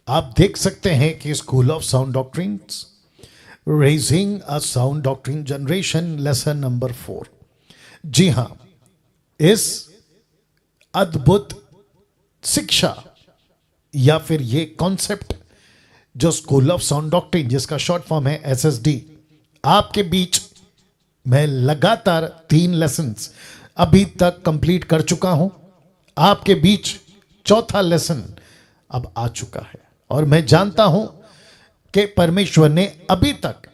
आप देख सकते हैं कि school of sound doctrines raising a sound doctrine generation lesson number 4। जी हां, इस अद्भुत शिक्षा या फिर ये कॉन्सेप्ट जो स्कूल ऑफ साउंड डॉक्ट्रिन, जिसका शॉर्ट फॉर्म है एसएसडी, आपके बीच मैं लगातार 3 लेसन्स अभी तक कंप्लीट कर चुका हूं। आपके बीच चौथा लेसन अब आ चुका है और मैं जानता हूं कि परमेश्वर ने अभी तक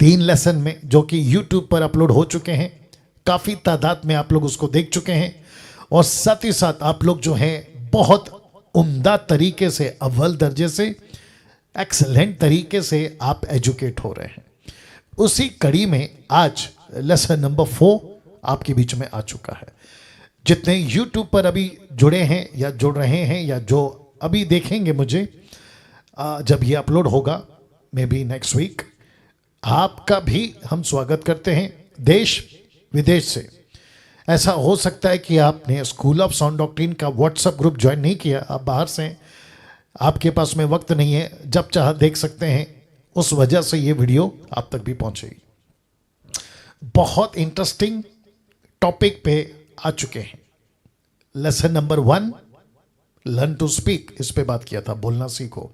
3 लेसन में, जो कि YouTube पर अपलोड हो चुके हैं, काफी तादाद में आप लोग उसको देख चुके हैं और साथ ही साथ आप लोग जो हैं बहुत उम्दा तरीके से, अव्वल दर्जे से, एक्सेलेंट तरीके से आप एजुकेट हो रहे हैं। उसी कड़ी में आज लेसन नंबर 4 आपके बीच में आ चुका है। जितने YouTube पर अभी जुड़े हैं या जुड़ रहे हैं या जो अभी देखेंगे मुझे जब ये अपलोड होगा, मे बी नेक्स्ट वीक, आपका भी हम स्वागत करते हैं देश विदेश से। ऐसा हो सकता है कि आपने स्कूल ऑफ साउंड डॉक्ट्रिन का व्हाट्सएप ग्रुप ज्वाइन नहीं किया, आप बाहर से हैं, आपके पास में वक्त नहीं है, जब चाह देख सकते हैं, उस वजह से ये वीडियो आप तक भी पहुंचेगी। बहुत इंटरेस्टिंग टॉपिक पे आ चुके हैं। Lesson number 1 learn to speak, इस पे बात किया था, बोलना सीखो।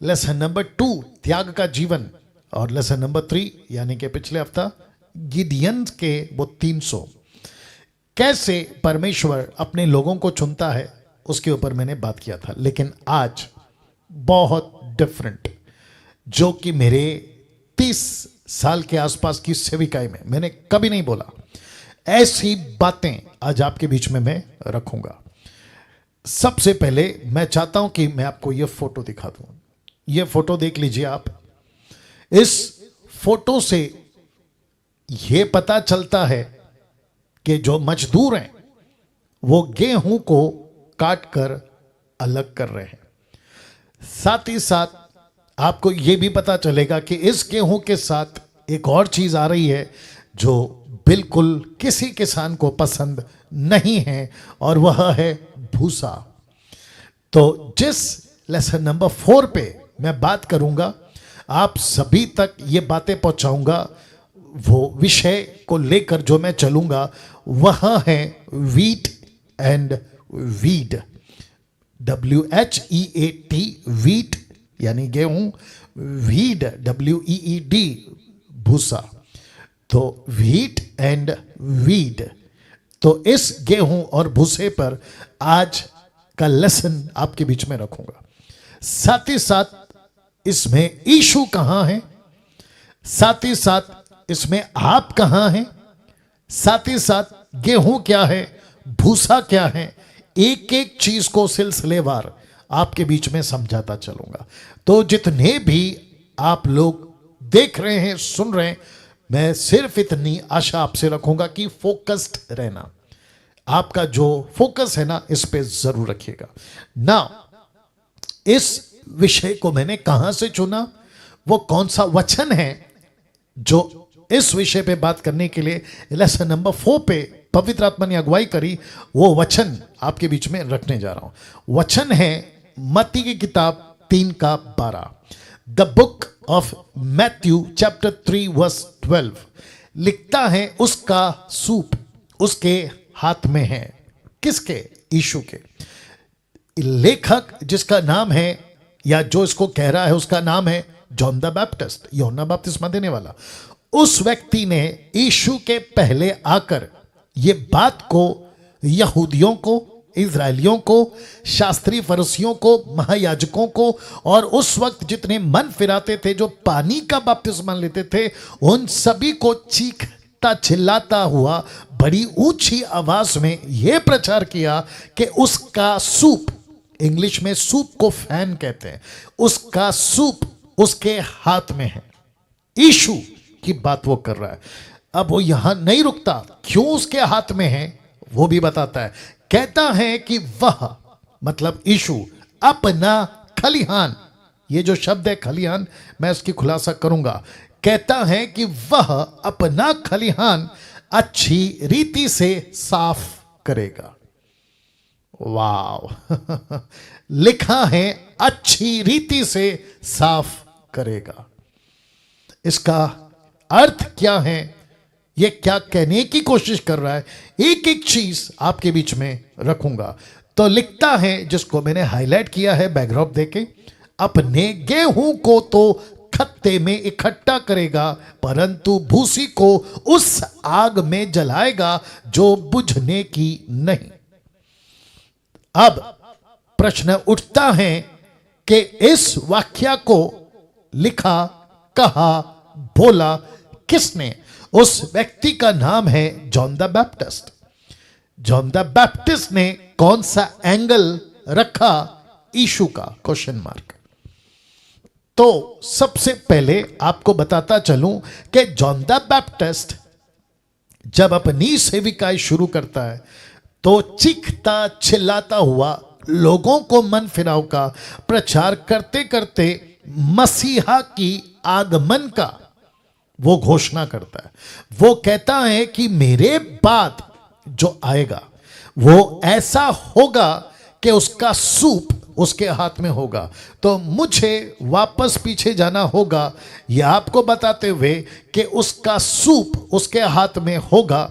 लेसन नंबर 2 त्याग का जीवन, और लेसन नंबर 3 यानी कि पिछले हफ्ता गिडियन के वो 300 कैसे परमेश्वर अपने लोगों को चुनता है, उसके ऊपर मैंने बात किया था। लेकिन आज बहुत डिफरेंट, जो कि मेरे 30 साल के आसपास की सेविकाई में मैंने कभी नहीं बोला, ऐसी बातें आज आपके बीच में मैं रखूंगा। सबसे पहले मैं चाहता हूं कि मैं आपको यह फोटो दिखा दूं। यह फोटो देख लीजिए आप। इस फोटो से यह पता चलता है कि जो मजदूर हैं वो गेहूं को काट कर अलग कर रहे हैं। साथ ही साथ आपको यह भी पता चलेगा कि इस गेहूं के साथ एक और चीज आ रही है जो बिल्कुल किसी किसान को पसंद नहीं है, और वह है भूसा। तो जिस लेसन नंबर 4 पे मैं बात करूंगा, आप सभी तक ये बातें पहुंचाऊंगा, वो विषय को लेकर जो मैं चलूंगा वह है wheat and weed. WHEAT, wheat यानी गेहूं, वीड WEED भूसा। तो वीट एंड वीड, तो इस गेहूं और भूसे पर आज का लेसन आपके बीच में रखूंगा। साथ ही साथ इसमें यीशु कहां है, साथ ही साथ इसमें आप कहां हैं, साथ ही साथ गेहूं क्या है, भूसा क्या है, एक एक चीज को सिलसिलेवार आपके बीच में समझाता चलूंगा। तो जितने भी आप लोग देख रहे हैं, सुन रहे हैं, मैं सिर्फ इतनी आशा आपसे रखूंगा कि फोकस्ड रहना। आपका जो फोकस है ना, इस पे जरूर रखिएगा ना। इस विषय को मैंने कहां से चुना, वो कौन सा वचन है जो इस विषय पे बात करने के लिए लेसन नंबर 4 पे पवित्र आत्मा ने अगुवाई करी, वो वचन आपके बीच में रखने जा रहा हूं। वचन है मत्ती की किताब 3:12। The book of Matthew chapter 3 verse 12 लिखता है, उसका सूप उसके हाथ में है। किसके? यीशु के। लेखक जिसका नाम है, या जो इसको कह रहा है, उसका नाम है जॉन द बैप्टिस्ट, यूहन्ना बपतिस्मा देने वाला। उस व्यक्ति ने यीशु के पहले आकर ये बात को यहूदियों को, इजरायलियों को, शास्त्री फरीसियों को, महायाजकों को, और उस वक्त जितने मन फिराते थे, जो पानी का बपतिस्मा लेते थे, उन सभी को चीखता चिल्लाता हुआ बड़ी ऊंची आवाज में यह प्रचार किया कि उसका सूप, इंग्लिश में सूप को फैन कहते हैं, उसका सूप उसके हाथ में है। यीशु की बात वो कर रहा है। अब वो यहां नहीं रुकता, क्यों उसके हाथ में है वो भी बताता है। कहता है कि वह, मतलब यीशु, अपना खलिहान, ये जो शब्द है खलिहान, मैं इसकी खुलासा करूंगा। कहता है कि वह अपना खलिहान अच्छी रीति से साफ करेगा। वाह लिखा है अच्छी रीति से साफ करेगा। इसका अर्थ क्या है, ये क्या कहने की कोशिश कर रहा है, एक एक चीज आपके बीच में रखूंगा। तो लिखता है, जिसको मैंने हाईलाइट किया है बैकड्रॉप देके, अपने गेहूं को तो खत्ते में इकट्ठा करेगा, परंतु भूसी को उस आग में जलाएगा जो बुझने की नहीं। अब प्रश्न उठता है कि इस वाक्य को लिखा, कहा, बोला किसने? उस व्यक्ति का नाम है John the Baptist. John the Baptist ने कौन सा एंगल रखा यीशु का? Question mark. तो सबसे पहले आपको बताता चलूं कि जॉन द बैप्टिस्ट जब अपनी सेविकाई शुरू करता है तो चीखता चिल्लाता हुआ लोगों को मन फिराव का प्रचार करते करते मसीहा की आगमन का वो घोषणा करता है। वो कहता है कि मेरे बाद जो आएगा वो ऐसा होगा कि उसका सूप उसके हाथ में होगा। तो मुझे वापस पीछे जाना होगा यह आपको बताते हुए कि उसका सूप उसके हाथ में होगा।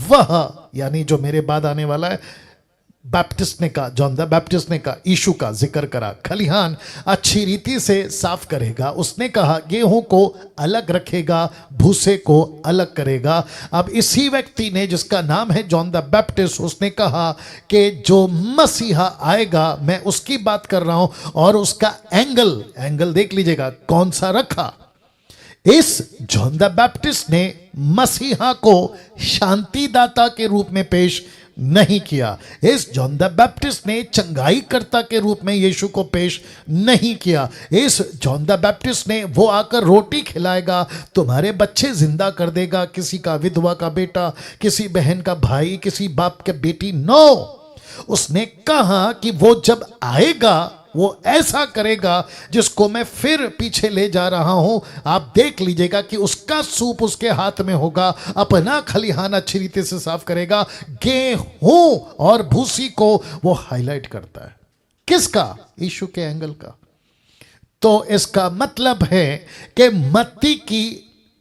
वह यानी जो मेरे बाद आने वाला है, बैप्टिस्ट ने कहा, जॉन द बैप्टिस्ट ने कहा, यीशु का जिक्र करा, खलिहान अच्छी रीति से साफ करेगा। उसने कहा गेहूं को अलग रखेगा, भूसे को अलग करेगा। अब इसी व्यक्ति ने, जिसका नाम है जॉन द बैप्टिस्ट, उसने कहा कि जो मसीहा आएगा मैं उसकी बात कर रहा हूं, और उसका एंगल देख लीजिएगा कौन सा रखा। इस जॉन द बैप्टिस्ट ने मसीहा को शांतिदाता के रूप में पेश नहीं किया। इस जॉन द बैप्टिस्ट ने चंगाईकर्ता के रूप में यीशु को पेश नहीं किया। इस जॉन द बैप्टिस्ट ने वो आकर रोटी खिलाएगा, तुम्हारे बच्चे जिंदा कर देगा, किसी का विधवा का बेटा, किसी बहन का भाई, किसी बाप के बेटी, नो। उसने कहा कि वो जब आएगा वो ऐसा करेगा जिसको मैं फिर पीछे ले जा रहा हूं। आप देख लीजिएगा कि उसका सूप उसके हाथ में होगा, अपना खलिहान अच्छी रीति से साफ करेगा। गेहूं और भूसी को वो हाईलाइट करता है। किसका? यीशु के एंगल का। तो इसका मतलब है कि मत्ती की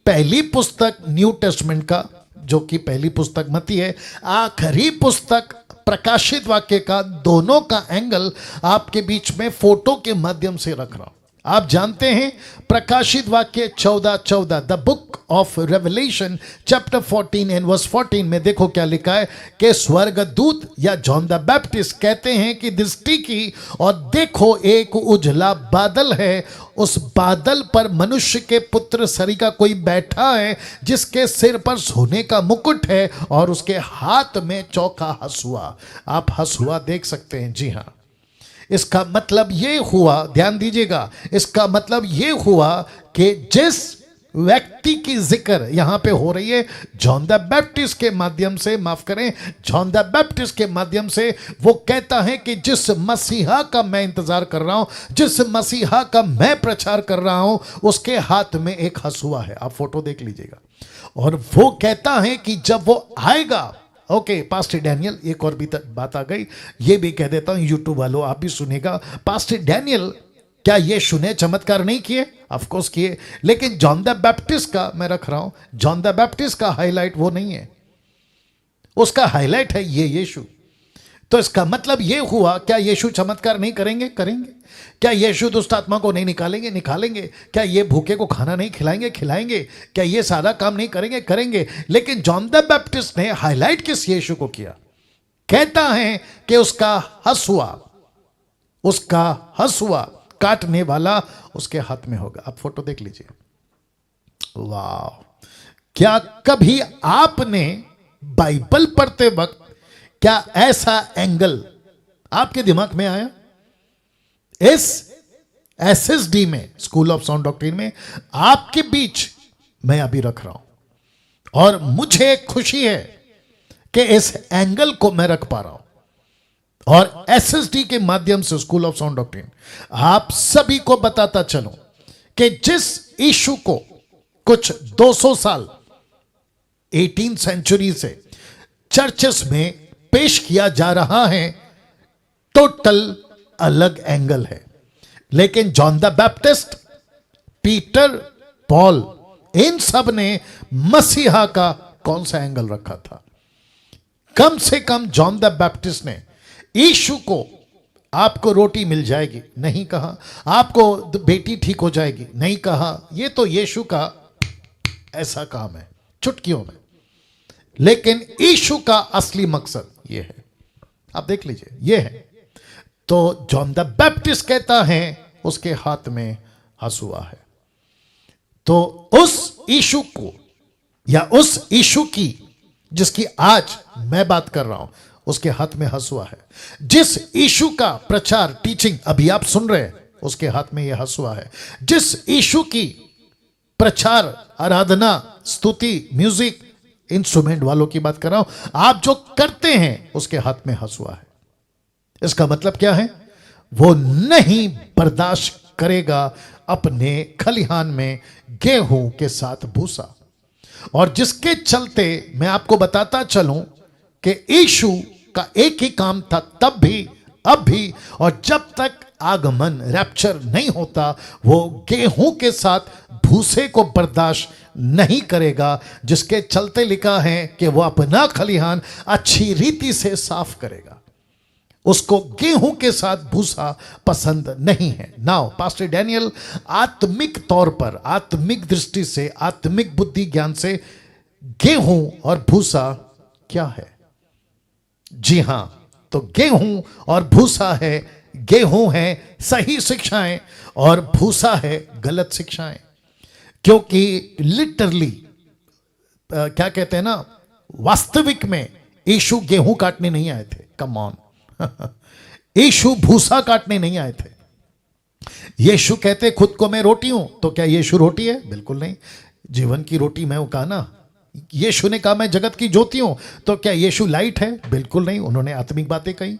पहली पुस्तक न्यू टेस्टमेंट का, जो कि पहली पुस्तक मत्ती है, आखिरी पुस्तक प्रकाशित वाक्य का, दोनों का एंगल आपके बीच में फोटो के माध्यम से रख रहा हूं। आप जानते हैं प्रकाशित वाक्य 14:14, the book of Revelation chapter 14 and verse 14 में देखो क्या लिखा है कि स्वर्गदूत या जॉन द बैप्टिस्ट कहते हैं कि दृष्टि की, और देखो एक उजला बादल है, उस बादल पर मनुष्य के पुत्र सरी का कोई बैठा है, जिसके सिर पर सोने का मुकुट है और उसके हाथ में चौका हसुआ। आप हसुआ देख सकते हैं, जी हाँ। इसका मतलब ये हुआ, ध्यान दीजिएगा, इसका मतलब ये हुआ कि जिस व्यक्ति की जिक्र यहां पे हो रही है जॉन द बैप्टिस्ट के माध्यम से, माफ करें, जॉन द बैप्टिस्ट के माध्यम से, वो कहता है कि जिस मसीहा का मैं इंतजार कर रहा हूं, जिस मसीहा का मैं प्रचार कर रहा हूं, उसके हाथ में एक हसुआ है। आप फोटो देख लीजिएगा। और वो कहता है कि जब वो आएगा, ओके पास्टर डैनियल, एक और भी बात आ गई, ये भी कह देता हूं यूट्यूब वालों, आप भी सुनेगा। पास्टर डैनियल क्या यीशु ने चमत्कार नहीं किए? ऑफ कोर्स किए, लेकिन जॉन द बैप्टिस्ट का मैं रख रहा हूं, जॉन द बैप्टिस्ट का हाईलाइट वो नहीं है, उसका हाईलाइट है ये यीशु। तो इसका मतलब ये हुआ, क्या यीशु चमत्कार नहीं करेंगे? करेंगे। क्या यीशु दुष्ट आत्मा को नहीं निकालेंगे? निकालेंगे। क्या ये भूखे को खाना नहीं खिलाएंगे? खिलाएंगे। क्या ये सारा काम नहीं करेंगे? करेंगे। लेकिन जॉन द बैप्टिस्ट ने हाईलाइट किस यीशु को किया? कहता है कि उसका हसुआ काटने वाला उसके हाथ में होगा। आप फोटो देख लीजिए। वाह! क्या कभी आपने बाइबल पढ़ते वक्त क्या ऐसा एंगल आपके दिमाग में आया? इस SSD में, स्कूल ऑफ साउंड डॉक्ट्रिन में, आपके बीच मैं अभी रख रहा हूं, और मुझे खुशी है कि इस एंगल को मैं रख पा रहा हूं। और SSD के माध्यम से स्कूल ऑफ साउंड डॉक्ट्रिन आप सभी को बताता चलूं कि जिस इशू को कुछ 200 साल 18th सेंचुरी से चर्चेस में पेश किया जा रहा है, टोटल अलग एंगल है। लेकिन John the Baptist, Peter, Paul, इन सब ने मसीहा का कौन सा एंगल रखा था? कम से कम जॉन द बैप्टिस्ट ने यीशु को आपको रोटी मिल जाएगी नहीं कहा, आपको बेटी ठीक हो जाएगी नहीं कहा, ये तो यीशु का ऐसा काम है चुटकियों में। लेकिन यीशु का असली मकसद ये है, आप देख लीजिए, ये है। तो जॉन द बैप्टिस्ट कहता है उसके हाथ में हंसुआ है। तो उस यीशु को या उस यीशु की जिसकी आज मैं बात कर रहा हूं, उसके हाथ में हंसुआ है। जिस यीशु का प्रचार, टीचिंग अभी आप सुन रहे हैं, उसके हाथ में यह हंसुआ है। जिस यीशु की प्रचार, आराधना, स्तुति, म्यूजिक, इंस्ट्रूमेंट वालों की बात कर रहा हूं, आप जो करते हैं उसके हाथ में हंसुआ है। इसका मतलब क्या है? वो नहीं बर्दाश्त करेगा अपने खलिहान में गेहूं के साथ भूसा। और जिसके चलते मैं आपको बताता चलूं कि यीशु का एक ही काम था, तब भी, अब भी, और जब तक आगमन, रैप्चर नहीं होता, वो गेहूं के साथ भूसे को बर्दाश्त नहीं करेगा। जिसके चलते लिखा है कि वो अपना खलिहान अच्छी रीति से साफ करेगा। उसको गेहूं के साथ भूसा पसंद नहीं है। नाउ पास्टर डैनियल आत्मिक तौर पर, आत्मिक दृष्टि से, आत्मिक बुद्धि ज्ञान से गेहूं और भूसा क्या है? जी हां, तो गेहूं और भूसा है, गेहूं है सही शिक्षाएं और भूसा है गलत शिक्षाएं। क्योंकि लिटरली क्या कहते हैं ना, वास्तविक में यीशु गेहूं काटने नहीं आए थे। कम ऑन, यीशु भूसा काटने नहीं आए थे। यीशु कहते खुद को मैं रोटी हूं, तो क्या यीशु रोटी है? बिल्कुल नहीं। जीवन की रोटी मैं हूं कहा ना। यीशु ने कहा मैं जगत की ज्योति हूं, तो क्या यीशु लाइट है? बिल्कुल नहीं। उन्होंने आत्मिक बातें कही।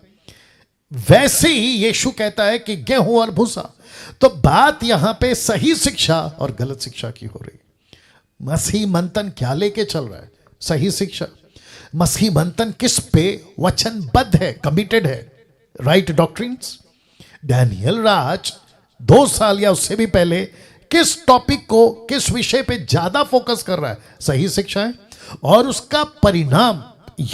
वैसे ही यीशु कहता है कि गेहूं और भूसा। तो बात यहां पे सही शिक्षा और गलत शिक्षा की हो रही। मसीह मंथन क्या लेके चल रहा है? सही शिक्षा। मसीह मंथन किस पे वचनबद्ध है, कमिटेड है? Right doctrines. डैनियल राज 2 साल या उससे भी पहले किस टॉपिक को, किस विषय पे ज्यादा फोकस कर रहा है? सही शिक्षा है। और उसका परिणाम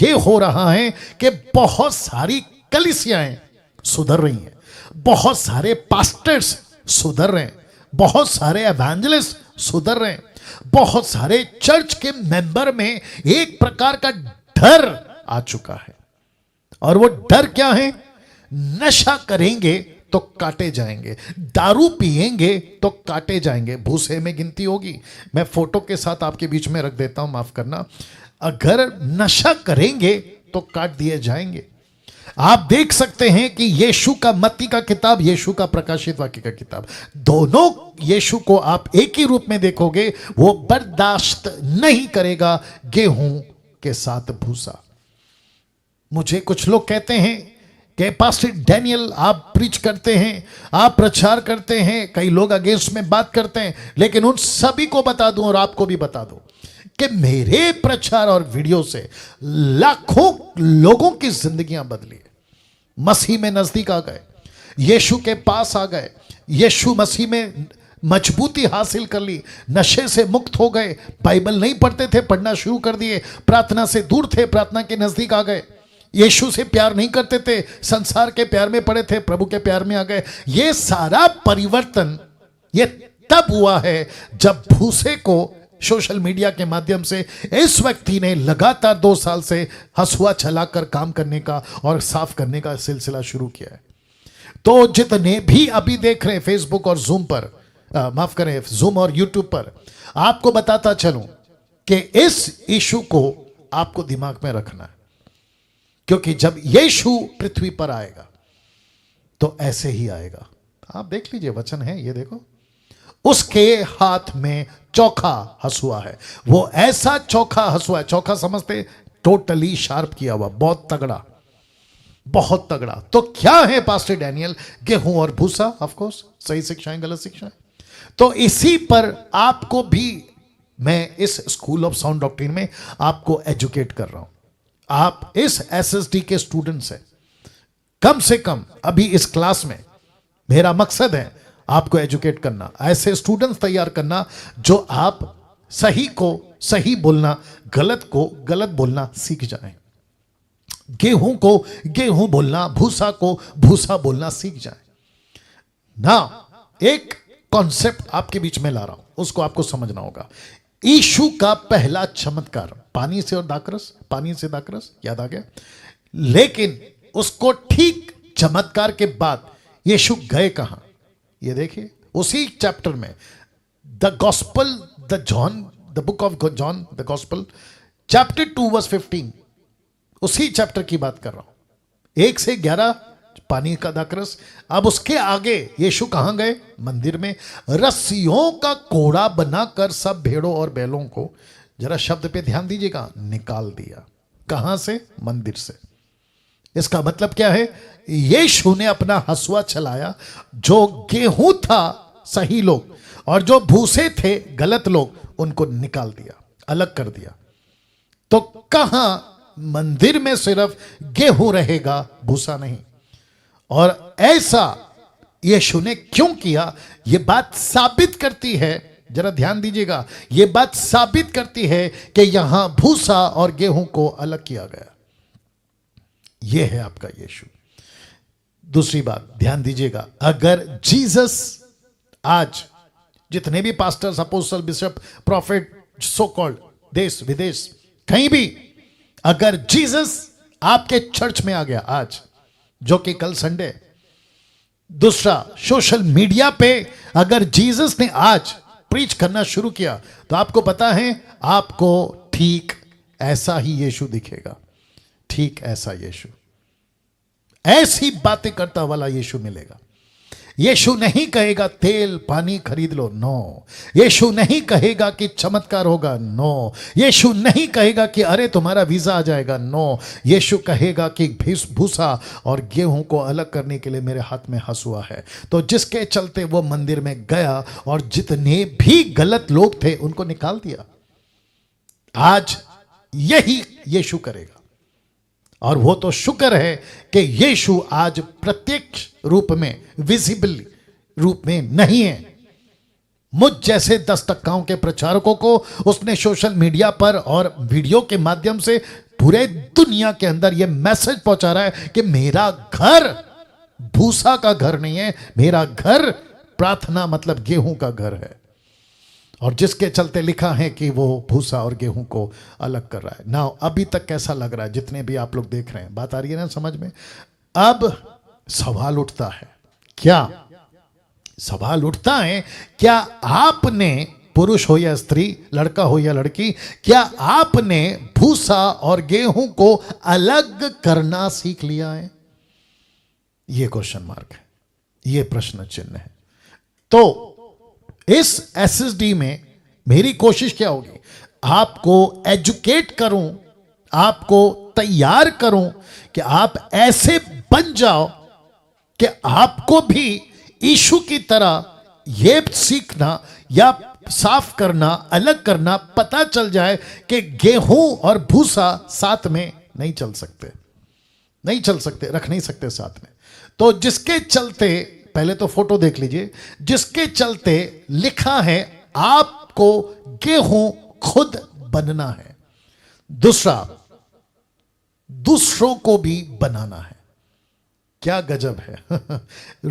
यह हो रहा है कि बहुत सारी कलीसियाएं सुधर रही हैं, बहुत सारे पास्टर्स सुधर रहे हैं, बहुत सारे एवेंजलिस्ट सुधर रहे हैं, बहुत सारे चर्च के मेंबर में एक प्रकार का डर आ चुका है। और वो डर क्या है? नशा करेंगे तो काटे जाएंगे, दारू पिएंगे तो काटे जाएंगे, भूसे में गिनती होगी। मैं फोटो के साथ आपके बीच में रख देता हूं, माफ करना। अगर नशा करेंगे तो काट दिए जाएंगे। आप देख सकते हैं कि यीशु का मत्ती का किताब, यीशु का प्रकाशित वाक्य का किताब, दोनों यीशु को आप एक ही रूप में देखोगे। वो बर्दाश्त नहीं करेगा गेहूं के साथ भूसा। मुझे कुछ लोग कहते हैं कि पास्टर डैनियल आप प्रीच करते हैं, आप प्रचार करते हैं, कई लोग अगेंस्ट में बात करते हैं, लेकिन उन सभी को बता दूं और आपको भी बता दूं कि मेरे प्रचार और वीडियो से लाखों लोगों की जिंदगियां बदली है। मसीह में नजदीक आ गए, यीशु के पास आ गए, यीशु मसीह में मजबूती हासिल कर ली, नशे से मुक्त हो गए, बाइबल नहीं पढ़ते थे, पढ़ना शुरू कर दिए, प्रार्थना से दूर थे, प्रार्थना के नजदीक आ गए, यीशु से प्यार नहीं करते थे, संसार के प्यार में पड़े थे, प्रभु के प्यार में आ गए। ये सारा परिवर्तन ये तब हुआ है जब भूसे को सोशल मीडिया के माध्यम से इस व्यक्ति ने लगातार 2 साल से हंसुआ चलाकर काम करने का और साफ करने का सिलसिला शुरू किया है। तो जितने भी अभी देख रहे हैं फेसबुक और जूम पर, माफ करें, जूम और यूट्यूब पर, आपको बताता चलूं कि इस इशू को आपको दिमाग में रखना है, क्योंकि जब यीशु पृथ्वी पर आएगा तो ऐसे ही आएगा। आप देख लीजिए, वचन है ये, देखो, उसके हाथ में चोखा हंसुआ है। वो ऐसा चोखा हंसुआ है, चोखा समझते, टोटली शार्प किया हुआ, बहुत तगड़ा, बहुत तगड़ा। तो क्या है पास्टर डैनियल? गेहूं और भूसा, ऑफ कोर्स, सही शिक्षाएं, गलत शिक्षाएं। तो इसी पर आपको भी मैं इस स्कूल ऑफ साउंड डॉक्ट्रिन में आपको एजुकेट कर रहा हूं। आप इस एसएसडी के स्टूडेंट्स हैं, कम से कम अभी इस क्लास में मेरा मकसद है आपको एजुकेट करना, ऐसे स्टूडेंट्स तैयार करना जो आप सही को सही बोलना, गलत को गलत बोलना सीख जाएं। गेहूं को गेहूं बोलना, भूसा को भूसा बोलना सीख जाएं ना। एक कॉन्सेप्ट आपके बीच में ला रहा हूं, उसको आपको समझना होगा। यीशु का पहला चमत्कार पानी से और दाखरस, पानी से दाखरस, याद आ गया। लेकिन उसको ठीक चमत्कार के बाद यीशु गए कहां, ये देखिए उसी चैप्टर में, the gospel the John, the book of John the gospel chapter 2 verse 15, उसी चैप्टर की बात कर रहा हूं। 1 से 11 पानी का दाखरस। अब उसके आगे यीशु कहां गए, मंदिर में। रस्सियों का कोड़ा बनाकर सब भेड़ों और बैलों को, जरा शब्द पे ध्यान दीजिएगा, निकाल दिया। कहां से, मंदिर से। इसका मतलब क्या है, यीशु ने अपना हसुआ चलाया, जो गेहूं था सही लोग और जो भूसे थे गलत लोग, उनको निकाल दिया, अलग कर दिया। तो कहां, मंदिर में सिर्फ गेहूं रहेगा, भूसा नहीं। और ऐसा यीशु ने क्यों किया, यह बात साबित करती है, जरा ध्यान दीजिएगा, यह बात साबित करती है कि यहां भूसा और गेहूं को अलग किया गया। यह है आपका यीशु। दूसरी बात ध्यान दीजिएगा, अगर जीसस आज जितने भी pastors, apostle, bishop, profit, so called, देश विदेश कहीं भी, अगर जीसस आपके चर्च में आ गया आज, जो कि कल संडे। दूसरा, सोशल मीडिया पे अगर जीसस ने आज प्रीच करना शुरू किया, तो आपको पता है आपको ठीक ऐसा ही यीशु दिखेगा, ठीक ऐसा यीशु, ऐसी बातें करता वाला यीशु मिलेगा। यीशु नहीं कहेगा तेल पानी खरीद लो, नो। यीशु नहीं कहेगा कि चमत्कार होगा, नो। यीशु नहीं कहेगा कि अरे तुम्हारा वीजा आ जाएगा, नो। यीशु कहेगा कि भूसा और गेहूं को अलग करने के लिए मेरे हाथ में हंसुआ है। तो जिसके चलते वो मंदिर में गया और जितने भी गलत लोग थे उनको निकाल दिया। आज यही यीशु करेगा। और वो तो शुक्र है कि यीशु आज प्रत्यक्ष रूप में, विजिबल रूप में नहीं है। मुझ जैसे 10 टक्काओं के प्रचारकों को उसने सोशल मीडिया पर और वीडियो के माध्यम से पूरे दुनिया के अंदर यह मैसेज पहुंचा रहा है कि मेरा घर भूसा का घर नहीं है, मेरा घर प्रार्थना मतलब गेहूं का घर है। और जिसके चलते लिखा है कि वो भूसा और गेहूं को अलग कर रहा है ना। अभी तक कैसा लग रहा है, जितने भी आप लोग देख रहे हैं, बात आ रही है ना समझ में। अब सवाल उठता है, क्या सवाल उठता है, क्या आपने, पुरुष हो या स्त्री, लड़का हो या लड़की, क्या आपने भूसा और गेहूं को अलग करना सीख लिया है? यह क्वेश्चन मार्क है, यह प्रश्न चिन्ह है। तो इस एसएसडी में मेरी कोशिश क्या होगी, आपको एजुकेट करूं, आपको तैयार करूं कि आप ऐसे बन जाओ कि आपको भी यीशु की तरह यह सीखना या साफ करना, अलग करना पता चल जाए कि गेहूं और भूसा साथ में नहीं चल सकते, नहीं चल सकते, रख नहीं सकते साथ में। तो जिसके चलते, पहले तो फोटो देख लीजिए, जिसके चलते लिखा है आपको गेहूं खुद बनना है, दूसरा दूसरों को भी बनाना है। क्या गजब है।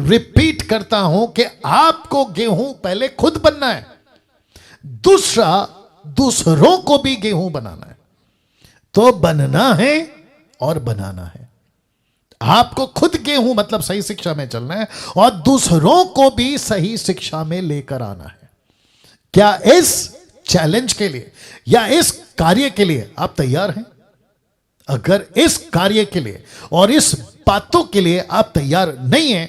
रिपीट करता हूं कि आपको गेहूं पहले खुद बनना है, दूसरा दूसरों को भी गेहूं बनाना है। तो बनना है और बनाना है। आपको खुद गेहूं मतलब सही शिक्षा में चलना है और दूसरों को भी सही शिक्षा में लेकर आना है। क्या इस चैलेंज के लिए या इस कार्य के लिए आप तैयार हैं? अगर इस कार्य के लिए और इस बातों के लिए आप तैयार नहीं हैं,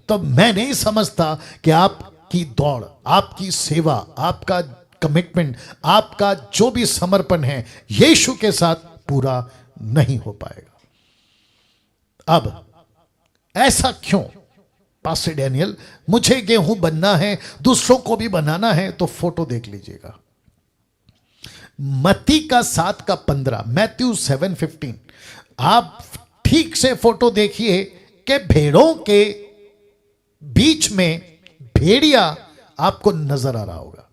तो मैं नहीं समझता कि आपकी दौड़, आपकी सेवा, आपका कमिटमेंट, आपका जो भी समर्पण है यीशु के साथ पूरा नहीं हो पाएगा। अब ऐसा क्यों पास्टर डैनियल, मुझे गेहूं बनना है, दूसरों को भी बनाना है? तो फोटो देख लीजिएगा, मत्ती का 7 का 15, मैथ्यू 7:15। आप ठीक से फोटो देखिए कि के भेड़ों के बीच में भेड़िया आपको नजर आ रहा होगा।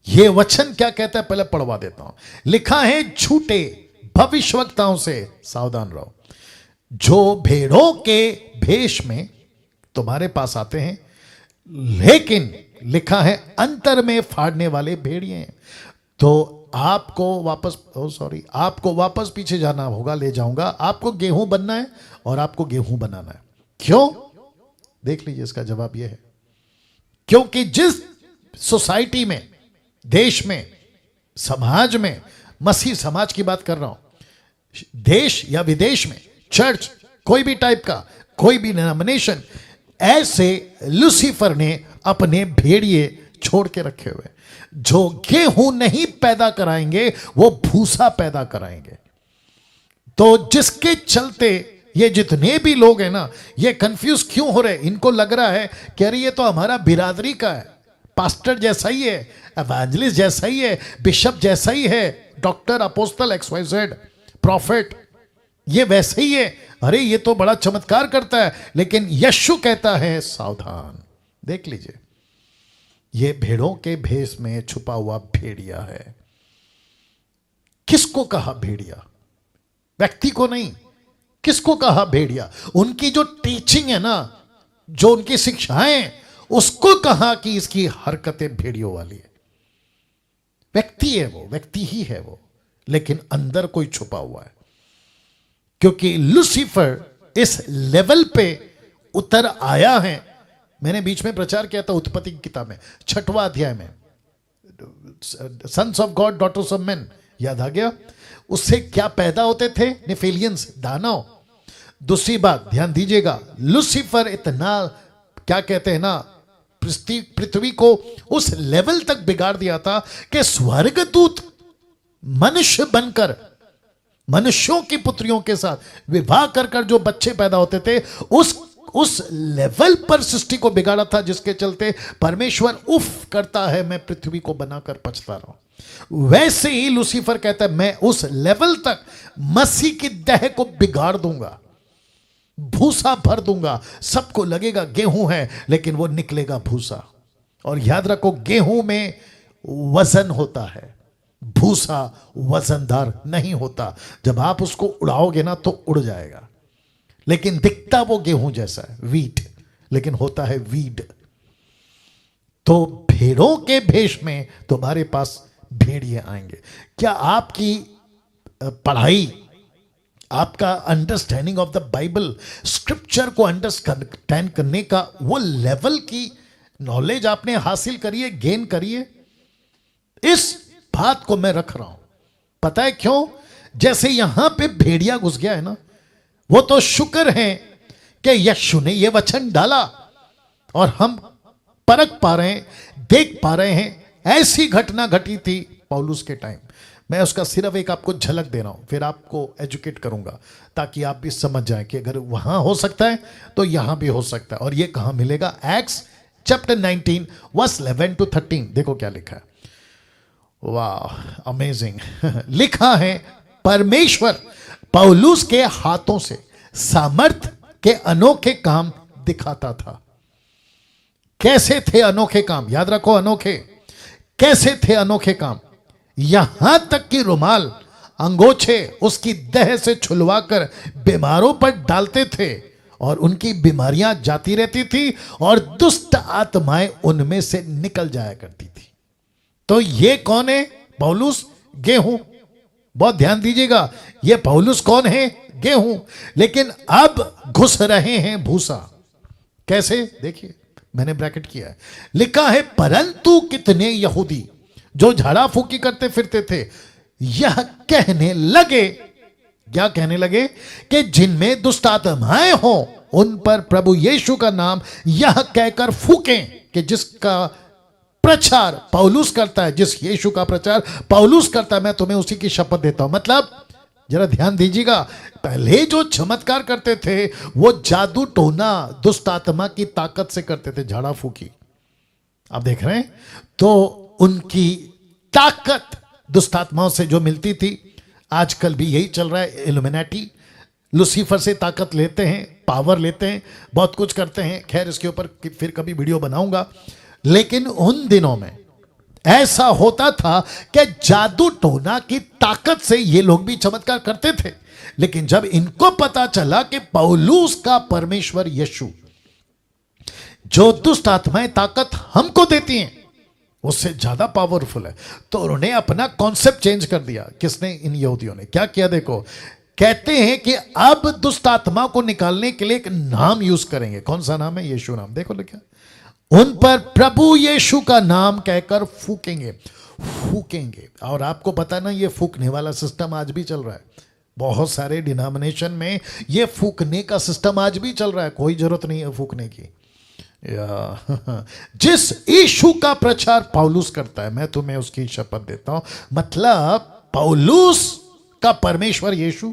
यह वचन क्या कहता है, पहले पढ़वा देता हूं। लिखा है, झूठे भविष्यवक्ताओं से सावधान रहो, जो भेड़ों के भेष में तुम्हारे पास आते हैं, लेकिन लिखा है अंतर में फाड़ने वाले भेड़िए हैं। तो आपको वापस पीछे जाना होगा, ले जाऊंगा। आपको गेहूं बनना है और आपको गेहूं बनाना है। क्यों? देख लीजिए, इसका जवाब यह है, क्योंकि जिस सोसाइटी में, देश में, समाज में, मसीह समाज की बात कर रहा हूं, देश या विदेश में, चर्च कोई भी टाइप का, कोई भी डिनोमिनेशन, ऐसे लूसीफर ने अपने भेड़िए छोड़ के रखे हुए। जो गेहूं नहीं पैदा कराएंगे वो भूसा पैदा कराएंगे। तो जिसके चलते ये जितने भी लोग हैं ना, ये कंफ्यूज क्यों हो रहे? इनको लग रहा है कि अरे ये तो हमारा बिरादरी का है, पास्टर जैसा ही है, एवेंजलिस्ट जैसा ही है, बिशप जैसा ही है, डॉक्टर, अपोस्टल, XYZ, प्रॉफिट, ये वैसे ही है। अरे ये तो बड़ा चमत्कार करता है। लेकिन यीशु कहता है सावधान, देख लीजिए, ये भेड़ों के भेष में छुपा हुआ भेड़िया है। किसको कहा भेड़िया? व्यक्ति को नहीं, किसको कहा भेड़िया? उनकी जो टीचिंग है ना, जो उनकी शिक्षाएं, उसको कहा कि इसकी हरकतें भेड़ियों वाली है। व्यक्ति है वो, व्यक्ति ही है वो, लेकिन अंदर कोई छुपा हुआ है। क्योंकि लूसीफर इस लेवल पे उतर आया है। मैंने बीच में प्रचार किया था उत्पत्ति की किताब में 6वां अध्याय में, sons of God, daughters of man, याद आ गया? उससे क्या पैदा होते थे? नेफिलियंस, दानव। दूसरी बात ध्यान दीजिएगा, लूसीफर इतना, क्या कहते हैं ना, पृथ्वी को उस लेवल तक बिगाड़ दिया था कि स्वर्गदूत मनुष्य बनकर मनुष्यों की पुत्रियों के साथ विवाह कर कर जो बच्चे पैदा होते थे, उस लेवल पर सृष्टि को बिगाड़ा था, जिसके चलते परमेश्वर उफ करता है, मैं पृथ्वी को बनाकर पछता रहा हूं। वैसे ही लूसीफर कहता है, मैं उस लेवल तक मसीह की देह को बिगाड़ दूंगा, भूसा भर दूंगा। सबको लगेगा गेहूं है, लेकिन वो निकलेगा भूसा। और याद रखो, गेहूं में वजन होता है, भूसा वजनदार नहीं होता। जब आप उसको उड़ाओगे ना तो उड़ जाएगा, लेकिन दिखता वो गेहूं जैसा है, वीट, लेकिन होता है वीड। तो भेड़ों के भेष में तुम्हारे पास भेड़िए आएंगे। क्या आपकी पढ़ाई, आपका understanding of the Bible, scripture को अंडरस्टैंड करने का वो लेवल की नॉलेज आपने हासिल करी है, गेन करी है? इस बात को मैं रख रहा हूं। पता है क्यों? जैसे यहां पे भेड़िया घुस गया है ना, वो तो शुक्र है कि यीशु ने ये वचन डाला और हम परख पा रहे हैं, देख पा रहे हैं। ऐसी घटना घटी थी पौलुस के टाइम। मैं उसका सिर्फ एक आपको झलक दे रहा हूं, फिर आपको एजुकेट करूंगा, ताकि आप भी समझ जाएं कि अगर वहां हो सकता है तो यहां भी हो सकता है। और ये कहां मिलेगा? Acts chapter 19 verse 11 to 13। देखो क्या लिखा है, वाह, अमेजिंग। लिखा है, परमेश्वर पौलुस के हाथों से सामर्थ के अनोखे काम दिखाता था। कैसे थे अनोखे काम? याद रखो, अनोखे कैसे थे? अनोखे काम, यहां तक कि रुमाल, अंगोछे उसकी देह से छुलवाकर बीमारों पर डालते थे और उनकी बीमारियां जाती रहती थी और दुष्ट आत्माएं उनमें से निकल जाया करती थी। तो ये कौन है? पौलुस, गेहूं। बहुत ध्यान दीजिएगा, ये पौलुस कौन है? गेहूं। लेकिन अब घुस रहे हैं भूसा। कैसे? देखिए, मैंने ब्रैकेट किया है, लिखा है, परंतु कितने यहूदी जो झाड़ा फूकी करते फिरते थे, यह कहने लगे, क्या कहने लगे? कि जिनमें दुष्ट आत्माएं हो उन पर प्रभु यीशु का नाम यह कहकर फूकें कि जिसका प्रचार पौलुस करता है, जिस यीशु का प्रचार पौलुस करता है, मैं तुम्हें उसी की शपथ देता हूं। मतलब जरा ध्यान दीजिएगा, पहले जो चमत्कार करते थे वो जादू टोना, दुष्ट आत्मा की ताकत से करते थे, झाड़ा फूकी। आप देख रहे हैं? तो उनकी ताकत दुष्ट आत्माओं से जो मिलती थी, आजकल भी यही चल रहा है, इल्यूमिनेटी। लूसीफर से ताकत लेते हैं, पावर लेते हैं, बहुत कुछ करते हैं। खैर इसके ऊपर फिर कभी वीडियो बनाऊंगा। लेकिन उन दिनों में ऐसा होता था कि जादू टोना की ताकत से ये लोग भी चमत्कार करते थे। लेकिन जब इनको पता चला कि पौलुस का परमेश्वर यीशु जो दुष्ट आत्माएं ताकत हमको देती हैं उससे ज्यादा पावरफुल है, तो उन्होंने अपना कॉन्सेप्ट चेंज कर दिया। किसने? इन यहूदियों ने। क्या किया? देखो, कहते हैं कि अब दुष्ट आत्मा को निकालने के लिए एक नाम यूज करेंगे। कौन सा नाम है? यीशु नाम। देखो लिखा, उन पर प्रभु यीशु का नाम कहकर फूकेंगे। फूकेंगे। और आपको पता ना, ये फूकने वाला सिस्टम आज भी चल रहा है। बहुत सारे डिनोमिनेशन में ये फूकने का सिस्टम आज भी चल रहा है। कोई जरूरत नहीं है फूकने की। जिस यीशु का प्रचार पौलुस करता है, मैं तुम्हें उसकी शपथ देता हूं। मतलब पौलुस का परमेश्वर यीशु,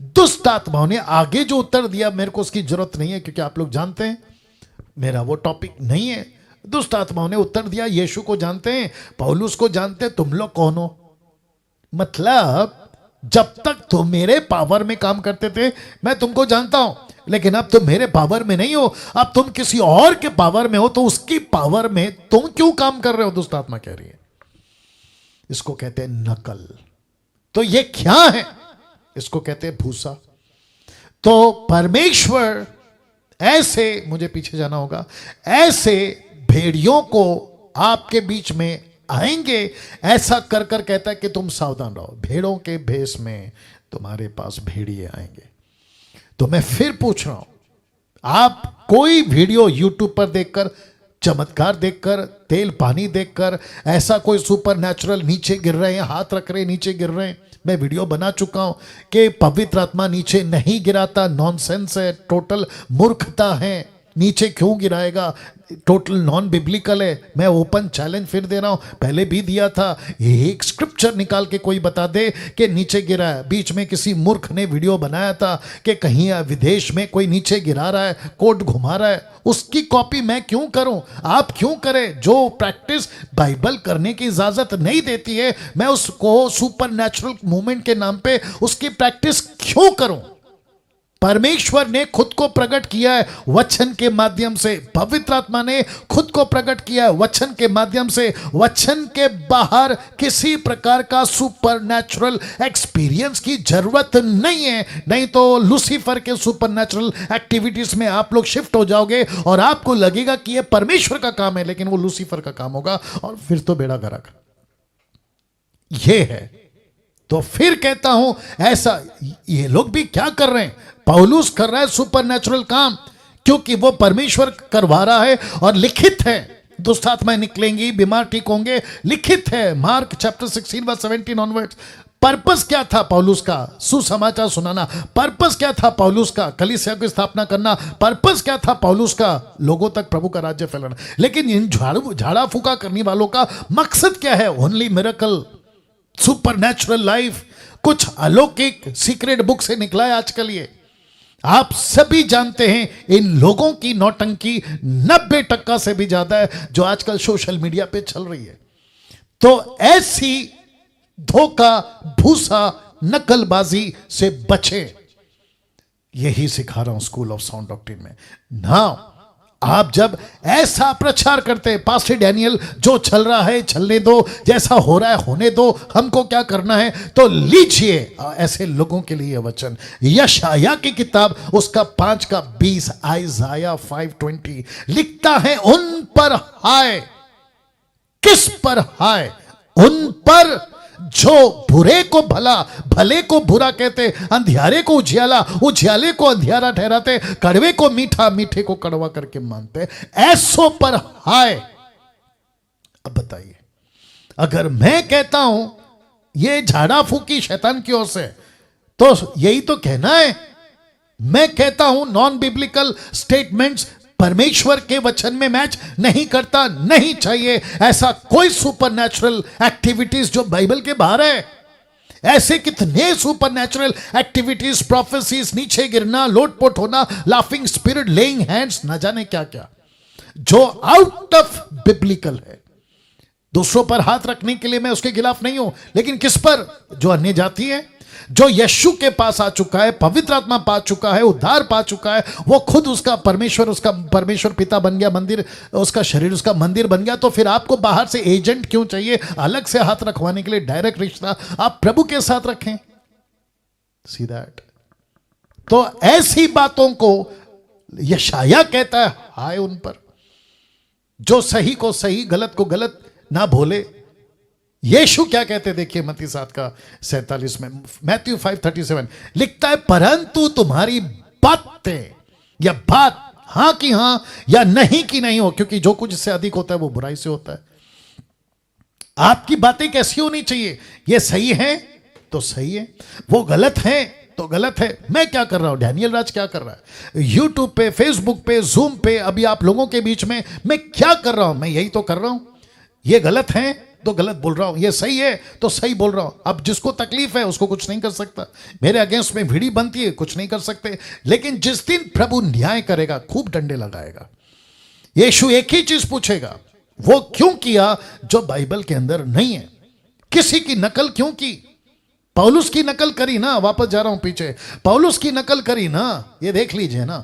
दुष्ट आत्माओं ने आगे जो उत्तर दिया, मेरे को उसकी जरूरत नहीं है, क्योंकि आप लोग जानते हैं मेरा वो टॉपिक नहीं है। दुष्ट आत्माओं ने उत्तर दिया, यीशु को जानते हैं, पौलुस को जानते हैं, तुम लोग कौन हो? मतलब जब तक तुम मेरे पावर में काम करते थे मैं तुमको जानता हूं, लेकिन अब तुम मेरे पावर में नहीं हो, अब तुम किसी और के पावर में हो, तो उसकी पावर में तुम क्यों काम कर रहे हो? दुष्ट आत्मा कह रही है। इसको कहते हैं नकल। तो ये क्या है? इसको कहते हैं भूसा। तो परमेश्वर ऐसे, मुझे पीछे जाना होगा, ऐसे भेड़ियों को आपके बीच में आएंगे, ऐसा कर कर कहता है कि तुम सावधान रहो, भेड़ों के भेष में तुम्हारे पास भेड़िए आएंगे। तो मैं फिर पूछ रहा हूं, आप कोई वीडियो यूट्यूब पर देखकर, चमत्कार देखकर, तेल पानी देखकर, ऐसा कोई सुपर नेचुरल नीचे गिर रहे हैं, हाथ रख रहे हैं नीचे गिर रहे हैं, मैं वीडियो बना चुका हूं कि पवित्र आत्मा नीचे नहीं गिराता, नॉनसेंस है, टोटल मूर्खता है। नीचे क्यों गिराएगा? टोटल नॉन बिब्लिकल है। मैं ओपन चैलेंज फिर दे रहा हूं, पहले भी दिया था। एक स्क्रिप्चर निकाल के कोई बता दे कि नीचे गिरा है। बीच में किसी मूर्ख ने वीडियो बनाया था कि कहीं विदेश में कोई नीचे गिरा रहा है, कोट घुमा रहा है, उसकी कॉपी मैं क्यों करूं? आप क्यों करें? जो प्रैक्टिस बाइबल करने की इजाजत नहीं देती है, मैं उसको सुपर नेचुरल मूवमेंट के नाम पे उसकी प्रैक्टिस क्यों करूं? परमेश्वर ने खुद को प्रकट किया है वचन के माध्यम से, पवित्र आत्मा ने खुद को प्रकट किया है वचन के माध्यम से। वचन के बाहर किसी प्रकार का सुपर नेचुरल एक्सपीरियंस की जरूरत नहीं है। नहीं तो लूसीफर के सुपर नेचुरल एक्टिविटीज में आप लोग शिफ्ट हो जाओगे और आपको लगेगा कि यह परमेश्वर का काम है, लेकिन वो लूसीफर का काम होगा और फिर तो बेड़ा गर्क। ये है। तो फिर कहता हूं, ऐसा ये लोग भी क्या कर रहे हैं? पौलुस कर रहा है सुपर नेचुरल काम, क्योंकि वो परमेश्वर करवा रहा है और लिखित है। दुष्ट आत्माएं निकलेंगी, बीमार ठीक होंगे, लिखित है। Mark chapter 16 verse 17 onwards. Purpose क्या था पौलुस का? सुसमाचार सुनाना। पर्पस क्या था पौलुस का? कलीसिया की स्थापना करना। पर्पस क्या था पौलुस का? लोगों तक प्रभु का राज्य फैलाना। लेकिन इन झाड़ा फूका करने वालों का मकसद क्या है? Only miracle, super natural life, कुछ अलौकिक सीक्रेट बुक से निकला है आजकल ये। आप सभी जानते हैं इन लोगों की नौटंकी 90% से भी ज्यादा है जो आजकल सोशल मीडिया पे चल रही है। तो ऐसी धोखा, भूसा, नकलबाजी से बचे। यही सिखा रहा हूं स्कूल ऑफ साउंड डॉक्ट्रिन में। नाउ आप जब ऐसा प्रचार करते हैं, पास्टर डैनियल जो चल रहा है चलने दो, जैसा हो रहा है होने दो, हमको क्या करना है, तो लीजिए ऐसे लोगों के लिए वचन। यशाया की किताब उसका 5:20, आइजाया 5:20 लिखता है, उन पर हाय। किस पर हाय? उन पर जो बुरे को भला, भले को बुरा कहते, अंधियारे को उजियाला, उजियाले को अंधियारा ठहराते, कड़वे को मीठा, मीठे को कड़वा करके मानते, ऐसों पर हाय। अब बताइए, अगर मैं कहता हूं ये झाड़ा फूकी शैतान की ओर से, तो यही तो कहना है। मैं कहता हूं नॉन बिब्लिकल स्टेटमेंट्स परमेश्वर के वचन में मैच नहीं करता, नहीं चाहिए ऐसा कोई सुपर नेचुरल एक्टिविटीज जो बाइबल के बाहर है। ऐसे कितने सुपर नेचुरल एक्टिविटीज, प्रोफेसीज, नीचे गिरना, लोटपोट होना, लाफिंग स्पिरिट, लेइंग हैंड्स, न जाने क्या क्या, जो आउट ऑफ बिब्लिकल है। दूसरों पर हाथ रखने के लिए मैं उसके खिलाफ नहीं हूं, लेकिन किस पर? जो अन्य जाति है। जो यीशु के पास आ चुका है, पवित्र आत्मा पा चुका है, उद्धार पा चुका है, वो खुद उसका परमेश्वर पिता बन गया, मंदिर उसका शरीर उसका मंदिर बन गया। तो फिर आपको बाहर से एजेंट क्यों चाहिए अलग से हाथ रखवाने के लिए? डायरेक्ट रिश्ता आप प्रभु के साथ रखें। See that. तो ऐसी बातों को यशाया कहता है हाय उन पर जो सही को सही, गलत को गलत ना भूले। यीशु क्या कहते देखिए मत्ती 7:47 में, मैथ्यू 5:37 लिखता है, परंतु तुम्हारी बातें या बात हां की हां या नहीं की नहीं हो, क्योंकि जो कुछ इससे अधिक होता है वो बुराई से होता है। आपकी बातें कैसी होनी चाहिए? ये सही है तो सही है, वो गलत है तो गलत है। मैं क्या कर रहा हूं, डैनियल राज क्या कर रहा है यूट्यूब पे, फेसबुक पे, जूम पे, अभी आप लोगों के बीच में मैं क्या कर रहा हूं? मैं यही तो कर रहा हूं। ये गलत है तो गलत बोल रहा हूं, ये सही है तो सही बोल रहा हूं। अब जिसको तकलीफ है उसको कुछ नहीं कर सकता। मेरे अगेंस्ट में वीडियो बनती है, कुछ नहीं कर सकते। लेकिन जिस दिन प्रभु न्याय करेगा, खूब डंडे लगाएगा, यीशु एक ही चीज पूछेगा, वो क्यों किया जो बाइबल के अंदर नहीं है? किसी की नकल क्यों की? पौलुस की नकल करी ना, वापस जा रहा हूं पीछे, पौलुस की नकल करी ना, ये देख लीजिए ना,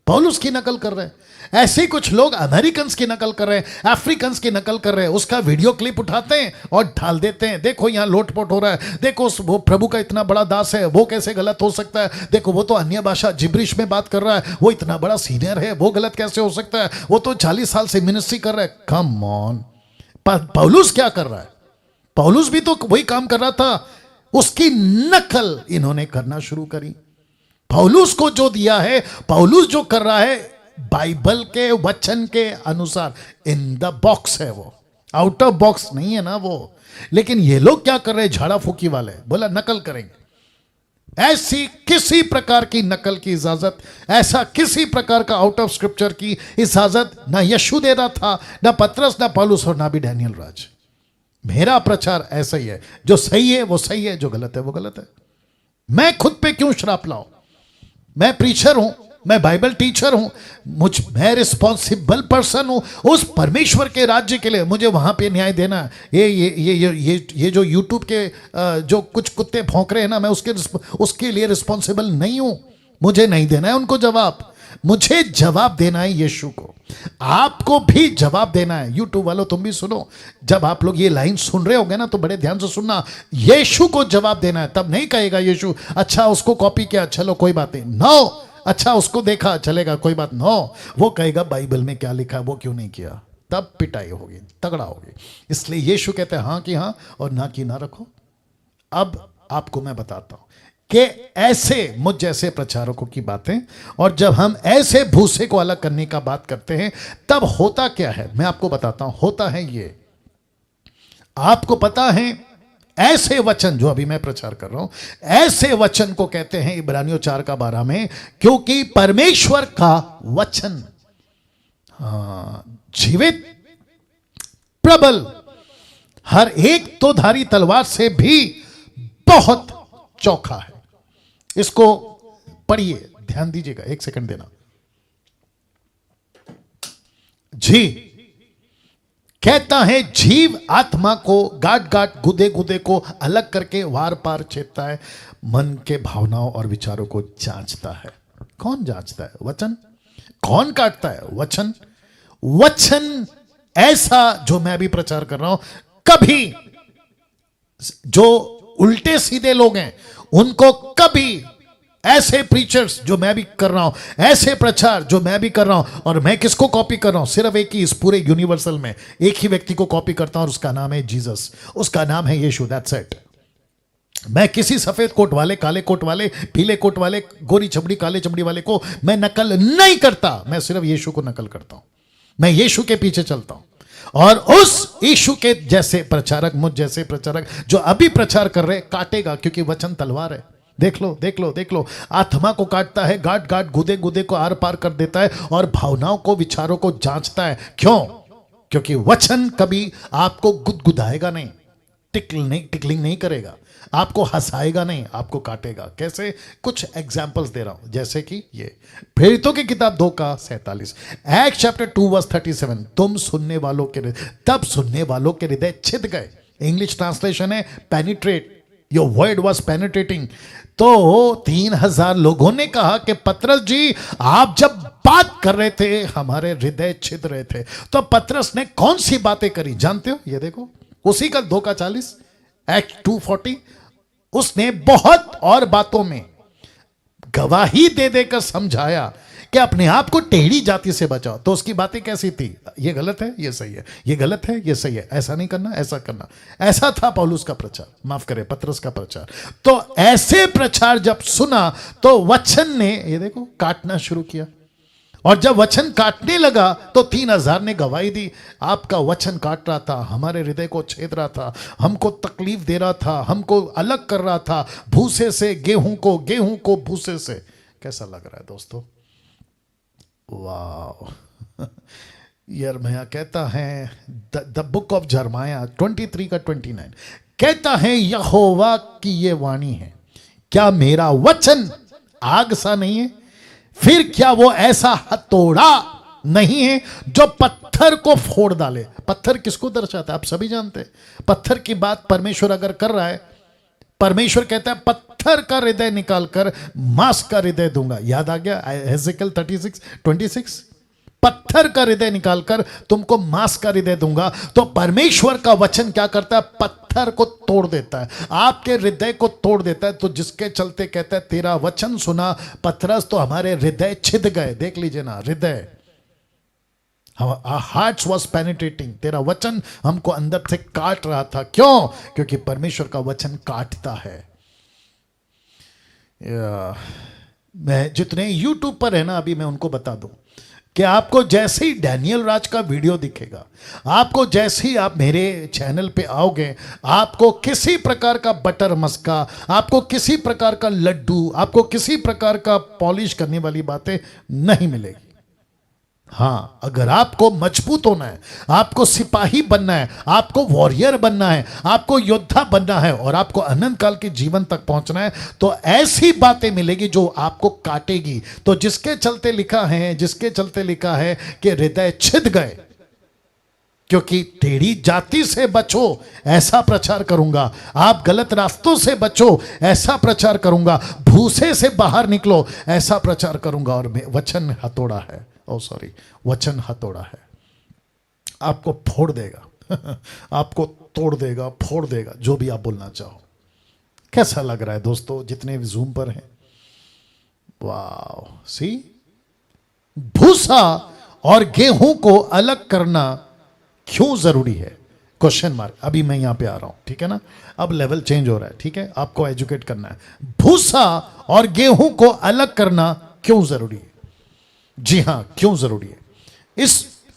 पौलुस की नकल कर रहे हैं। ऐसे कुछ लोग अमेरिकन की नकल कर रहे हैं, अफ्रीकन की नकल कर रहे हैं, उसका वीडियो क्लिप उठाते हैं और ढाल देते हैं। देखो यहां लोटपोट हो रहा है, देखो वो प्रभु का इतना बड़ा दास है, वो कैसे गलत हो सकता है? देखो वो तो अन्य भाषा जिब्रिश में बात कर रहा है, वो इतना बड़ा सीनियर है, वो गलत कैसे हो सकता है? वो तो 40 साल से मिनिस्ट्री कर रहा है। कम ऑन, पौलुस क्या कर रहा है? पौलुस भी तो वही काम कर रहा था, उसकी नकल इन्होंने करना शुरू करी। पौलुस को जो दिया है, पौलुस जो कर रहा है बाइबल के वचन के अनुसार, इन द बॉक्स है वो, आउट ऑफ बॉक्स नहीं है ना वो। लेकिन ये लोग क्या कर रहे हैं, झाड़ा फूकी वाले, बोला नकल करेंगे। ऐसी किसी प्रकार की नकल की इजाजत, ऐसा किसी प्रकार का आउट ऑफ स्क्रिप्चर की इजाजत ना यीशु दे रहा था, ना पतरस, ना पौलुस और ना भी डैनियल राज। मेरा प्रचार ऐसा ही है, जो सही है वो सही है, जो गलत है वो गलत है। मैं खुद पे क्यों श्राप लाऊं? मैं प्रीचर हूं, मैं बाइबल टीचर हूं, मैं रिस्पॉन्सिबल पर्सन हूं उस परमेश्वर के राज्य के लिए। मुझे वहां पे न्याय देना है। ये जो यूट्यूब के जो कुछ कुत्ते भौंक रहे हैं ना, मैं उसके लिए रिस्पॉन्सिबल नहीं हूं। मुझे नहीं देना है उनको जवाब, मुझे जवाब देना है यीशु को। आपको भी जवाब देना है। यूट्यूब वालों तुम भी सुनो, जब आप लोग ये लाइन सुन रहे होंगे ना तो बड़े ध्यान से सुनना। यीशु को जवाब देना है, तब नहीं कहेगा यीशु अच्छा उसको कॉपी किया, चलो कोई बात नहीं, नो। अच्छा उसको देखा, चलेगा कोई बात, नो। वो कहेगा बाइबल में क्या लिखा है, वो क्यों नहीं किया, तब पिटाई होगी, तगड़ा होगी। इसलिए यीशु कहते हैं हां की हां और ना की ना रखो। अब आपको मैं बताता हूं कि ऐसे मुझ जैसे प्रचारकों की बातें, और जब हम ऐसे भूसे को अलग करने का बात करते हैं तब होता क्या है, मैं आपको बताता हूं। होता है ये, आपको पता है, ऐसे वचन जो अभी मैं प्रचार कर रहा हूं, ऐसे वचन को कहते हैं इब्रानियों 4:12 में, क्योंकि परमेश्वर का वचन जीवित, प्रबल, हर एक तो धारी तलवार से भी बहुत चौखा है। इसको पढ़िए, ध्यान दीजिएगा, एक सेकंड देना जी। कहता है जीव आत्मा को, गाट गाट गुदे गुदे को अलग करके वार पार छेदता है, मन के भावनाओं और विचारों को जांचता है। कौन जांचता है? वचन। कौन काटता है? वचन। वचन ऐसा जो मैं भी प्रचार कर रहा हूं, कभी जो उल्टे सीधे लोग हैं उनको कभी, ऐसे प्रीचर्स जो मैं भी कर रहा हूं, ऐसे प्रचार जो मैं भी कर रहा हूं, और मैं किसको कॉपी कर रहा हूं? सिर्फ एक ही, इस पूरे यूनिवर्सल में एक ही व्यक्ति को कॉपी करता हूं और उसका नाम है जीसस, उसका नाम है यीशु, दैट्स इट। मैं किसी सफेद कोट वाले, काले कोट वाले, पीले कोट वाले, गोरी चमड़ी, काले चमड़ी वाले को मैं नकल नहीं करता। मैं सिर्फ यीशु को नकल करता हूं। मैं यीशु के पीछे चलता हूं, और उस यीशु के जैसे प्रचारक, मुझ जैसे प्रचारक जो अभी प्रचार कर रहे, काटेगा, क्योंकि वचन तलवार है। देख लो देख लो देख लो, आत्मा को काटता है, गाट गाट गुदे गुदे को आर पार कर देता है, और भावनाओं को, विचारों को जांचता है। क्यों? क्योंकि वचन कभी आपको गुदगुदाएगा नहीं, टिकलिंग नहीं करेगा, आपको हंसाएगा नहीं, आपको काटेगा। कैसे? कुछ एग्जाम्पल्स दे रहा हूं, जैसे कि ये प्रेरितों की किताब 2:47, एक्ट चैप्टर 2:37, तुम सुनने वालों के, तब सुनने वालों के हृदय छिद गए। इंग्लिश ट्रांसलेशन है penetrate, your word was penetrating. तो 3000 लोगों ने कहा कि पतरस जी आप जब बात कर रहे थे हमारे हृदय छिद रहे थे। तो पतरस ने कौन सी बातें करी जानते हो? ये देखो, उसी का 2:40 एक्ट 2:40। उसने बहुत और बातों में गवाही दे देकर समझाया कि अपने आप को टेढ़ी जाति से बचाओ। तो उसकी बातें कैसी थी? ये गलत है, ये सही है, ये गलत है, ये सही है, ऐसा नहीं करना, ऐसा करना। ऐसा था पौलुस का प्रचार, माफ करें पतरस का प्रचार। तो ऐसे प्रचार जब सुना तो वचन ने, ये देखो, काटना शुरू किया। और जब वचन काटने लगा तो 3000 ने गवाही दी, आपका वचन काट रहा था, हमारे हृदय को छेद रहा था, हमको तकलीफ दे रहा था, हमको अलग कर रहा था, भूसे से गेहूं को, गेहूं को भूसे से। कैसा लग रहा है दोस्तों? वाह। यिर्मयाह कहता है, द बुक ऑफ जरमाया 23 का 29 कहता है, यहोवा की ये वाणी है, क्या मेरा वचन आग सा नहीं है? फिर क्या वो ऐसा हथौड़ा नहीं है जो पत्थर को फोड़ डाले? पत्थर किसको दर्शाता है? आप सभी जानते हैं। पत्थर की बात परमेश्वर अगर कर रहा है, परमेश्वर कहता है पत्थर का हृदय निकालकर मांस का हृदय दूंगा। याद आ गया हेजेकियल 36:26, पत्थर का हृदय निकालकर तुमको मांस का हृदय दूंगा। तो परमेश्वर का वचन क्या करता है? पत्थर को तोड़ देता है, आपके हृदय को तोड़ देता है। तो जिसके चलते कहता है तेरा वचन सुना पतरस तो हमारे हृदय छिद गए। देख लीजिए ना, हृदय, हार्ट्स वॉज पेनिट्रेटिंग। तेरा वचन हमको अंदर से काट रहा था। क्यों? क्योंकि परमेश्वर का वचन काटता है। मैं जितने यूट्यूब पर है ना, अभी मैं उनको बता दूं कि आपको जैसे ही डैनियल राज का वीडियो दिखेगा, आपको जैसे ही आप मेरे चैनल पे आओगे, आपको किसी प्रकार का बटर मस्का, आपको किसी प्रकार का लड्डू, आपको किसी प्रकार का पॉलिश करने वाली बातें नहीं मिलेगी। हाँ, अगर आपको मजबूत होना है, आपको सिपाही बनना है, आपको वॉरियर बनना है, आपको योद्धा बनना है और आपको अनंत काल के जीवन तक पहुंचना है, तो ऐसी बातें मिलेगी जो आपको काटेगी। तो जिसके चलते लिखा है कि हृदय छिद गए, क्योंकि टेढ़ी जाति से बचो ऐसा प्रचार करूंगा, आप गलत रास्तों से बचो ऐसा प्रचार करूंगा, भूसे से बाहर निकलो ऐसा प्रचार करूंगा। और वचन हथौड़ा है, वचन हथौड़ा है, आपको फोड़ देगा आपको तोड़ देगा, फोड़ देगा, जो भी आप बोलना चाहो। कैसा लग रहा है दोस्तों जितने भी जूम पर हैं? वाह, सी, भूसा और गेहूं को अलग करना क्यों जरूरी है? Question mark. अभी मैं यहां पे आ रहा हूं, ठीक है ना? अब लेवल चेंज हो रहा है, ठीक है? आपको एजुकेट करना है। भूसा और गेहूं को अलग करना क्यों जरूरी है? जी हां, क्यों जरूरी है?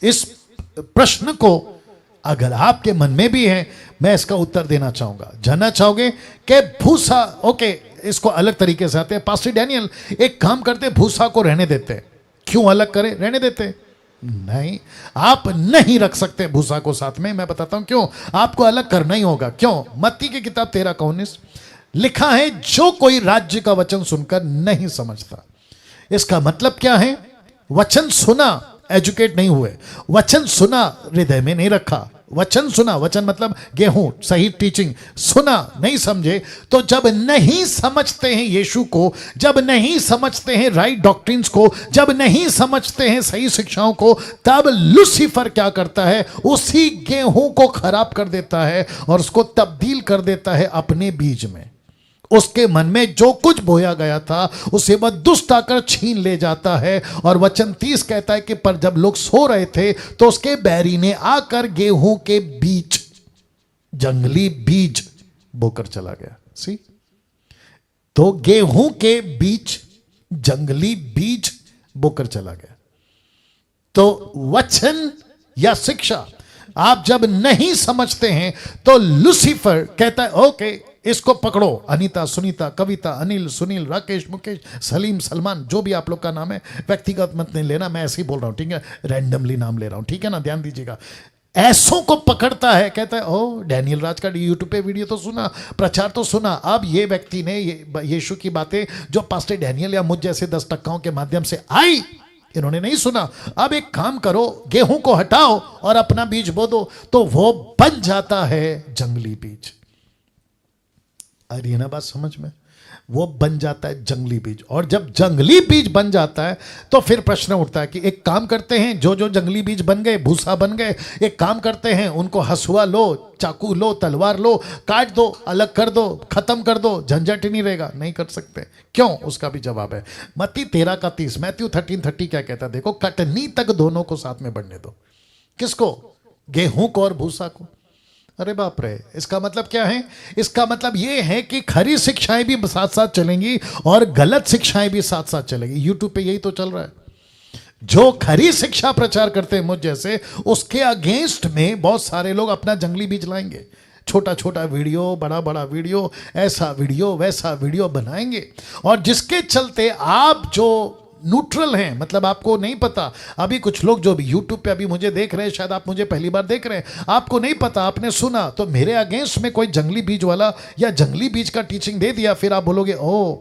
इस प्रश्न को अगर आपके मन में भी है, मैं इसका उत्तर देना चाहूंगा। जानना चाहोगे कि भूसा, ओके, इसको अलग तरीके से आते हैं। पास्टर डैनियल एक काम करते, भूसा को रहने देते। क्यों अलग करें? रहने देते नहीं, आप नहीं रख सकते भूसा को साथ में। मैं बताता हूं क्यों। आपको अलग करना ही होगा। क्यों? मत्ती की किताब 13:19 लिखा है, जो कोई राज्य का वचन सुनकर नहीं समझता। इसका मतलब क्या है? वचन सुना, एजुकेट नहीं हुए, वचन सुना, हृदय में नहीं रखा। वचन सुना, वचन मतलब गेहूं, सही टीचिंग सुना, नहीं समझे। तो जब नहीं समझते हैं यीशु को, जब नहीं समझते हैं राइट डॉक्ट्रिन्स को, जब नहीं समझते हैं सही शिक्षाओं को, तब लूसीफर क्या करता है? उसी गेहूं को खराब कर देता है और उसको तब्दील कर देता है अपने बीज में। उसके मन में जो कुछ बोया गया था उसे वह दुष्ट आकर छीन ले जाता है। और वचन 30 कहता है कि पर जब लोग सो रहे थे तो उसके बैरी ने आकर गेहूं के बीज, जंगली बीज बोकर चला गया। सी, तो गेहूं के बीज, जंगली बीज बोकर चला गया। तो वचन या शिक्षा आप जब नहीं समझते हैं तो लूसीफर कहता है ओके, इसको पकड़ो। अनीता, सुनीता, कविता, अनिल, सुनील, राकेश, मुकेश, सलीम, सलमान, जो भी आप लोग का नाम है, व्यक्तिगत मत नहीं लेना, मैं ऐसे ही बोल रहा हूं, ठीक है? रैंडमली नाम ले रहा हूं, ठीक है ना? ध्यान दीजिएगा। ऐसों को पकड़ता है, कहता है ओ, डैनियल राज का यूट्यूब पे वीडियो तो सुना, प्रचार तो सुना। अब ये व्यक्ति ने यीशु की बातें जो पास्टर डैनियल या मुझ जैसे 10 टक्काओं के माध्यम से आई, इन्होंने नहीं सुना। अब एक काम करो, गेहूं को हटाओ और अपना बीज बो दो, तो वो बन जाता है जंगली बीज। आ रही है ना बात समझ में? वो बन जाता है जंगली बीज, और जब जंगली बीज बन जाता है तो फिर प्रश्न उठता है कि एक काम करते हैं, जो जो जंगली बीज बन गए, भूसा बन गए, एक काम करते हैं, उनको हंसुआ लो, चाकू लो, तलवार लो, काट दो, अलग कर दो, खत्म कर दो, झंझट ही नहीं रहेगा। नहीं कर सकते। क्यों? उसका भी जवाब है मत्ती 13:30, मैथ्यू 13:30 क्या कहता है देखो, कटनी तक दोनों को साथ में बढ़ने दो। किसको? गेहूं को और भूसा को। अरे बाप रे, इसका मतलब क्या है? इसका मतलब यह है कि खरी शिक्षाएं भी साथ साथ चलेंगी और गलत शिक्षाएं भी साथ साथ चलेंगी। यूट्यूब पे यही तो चल रहा है। जो खरी शिक्षा प्रचार करते हैं मुझ जैसे, उसके अगेंस्ट में बहुत सारे लोग अपना जंगली बीज लाएंगे। छोटा छोटा वीडियो, बड़ा बड़ा वीडियो, ऐसा वीडियो वैसा वीडियो बनाएंगे, और जिसके चलते आप जो न्यूट्रल हैं, मतलब आपको नहीं पता, अभी कुछ लोग जो भी यूट्यूब पे अभी मुझे देख रहे हैं, शायद आप मुझे पहली बार देख रहे हैं, आपको नहीं पता, आपने सुना तो मेरे अगेंस्ट में कोई जंगली बीज वाला या जंगली बीज का टीचिंग दे दिया, फिर आप बोलोगे ओ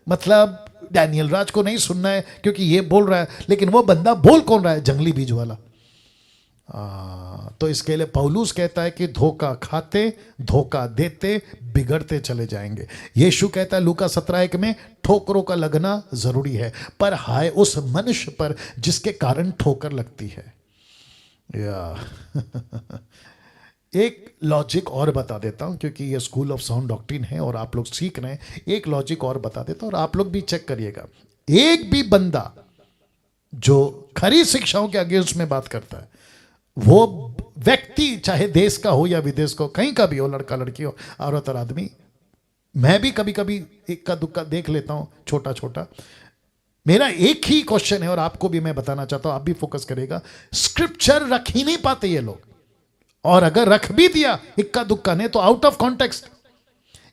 मतलब डैनियल राज को नहीं सुनना है क्योंकि ये बोल रहा है, लेकिन वो बंदा बोल कौन रहा है? जंगली बीज वाला। तो इसके लिए पौलुस कहता है कि धोखा खाते, धोखा देते, बिगड़ते चले जाएंगे। यीशु कहता है लूका 17:1 में, ठोकरों का लगना जरूरी है, पर हाय उस मनुष्य पर जिसके कारण ठोकर लगती है। या एक लॉजिक और बता देता हूं, क्योंकि ये स्कूल ऑफ साउंड डॉक्ट्रिन है और आप लोग सीख रहे हैं। एक लॉजिक और बता देता हूं और आप लोग भी चेक करिएगा। एक भी बंदा जो खरी शिक्षाओं के अगेंस्ट में बात करता है, वो व्यक्ति चाहे देश का हो या विदेश का हो, कहीं का भी हो, लड़का लड़की हो, औरत और आदमी, मैं भी कभी कभी इक्का दुक्का देख लेता हूं छोटा छोटा। मेरा एक ही क्वेश्चन है और आपको भी मैं बताना चाहता हूं, आप भी फोकस करेगा। स्क्रिप्चर रख ही नहीं पाते ये लोग, और अगर रख भी दिया इक्का दुक्का ने तो आउट ऑफ कॉन्टेक्स्ट।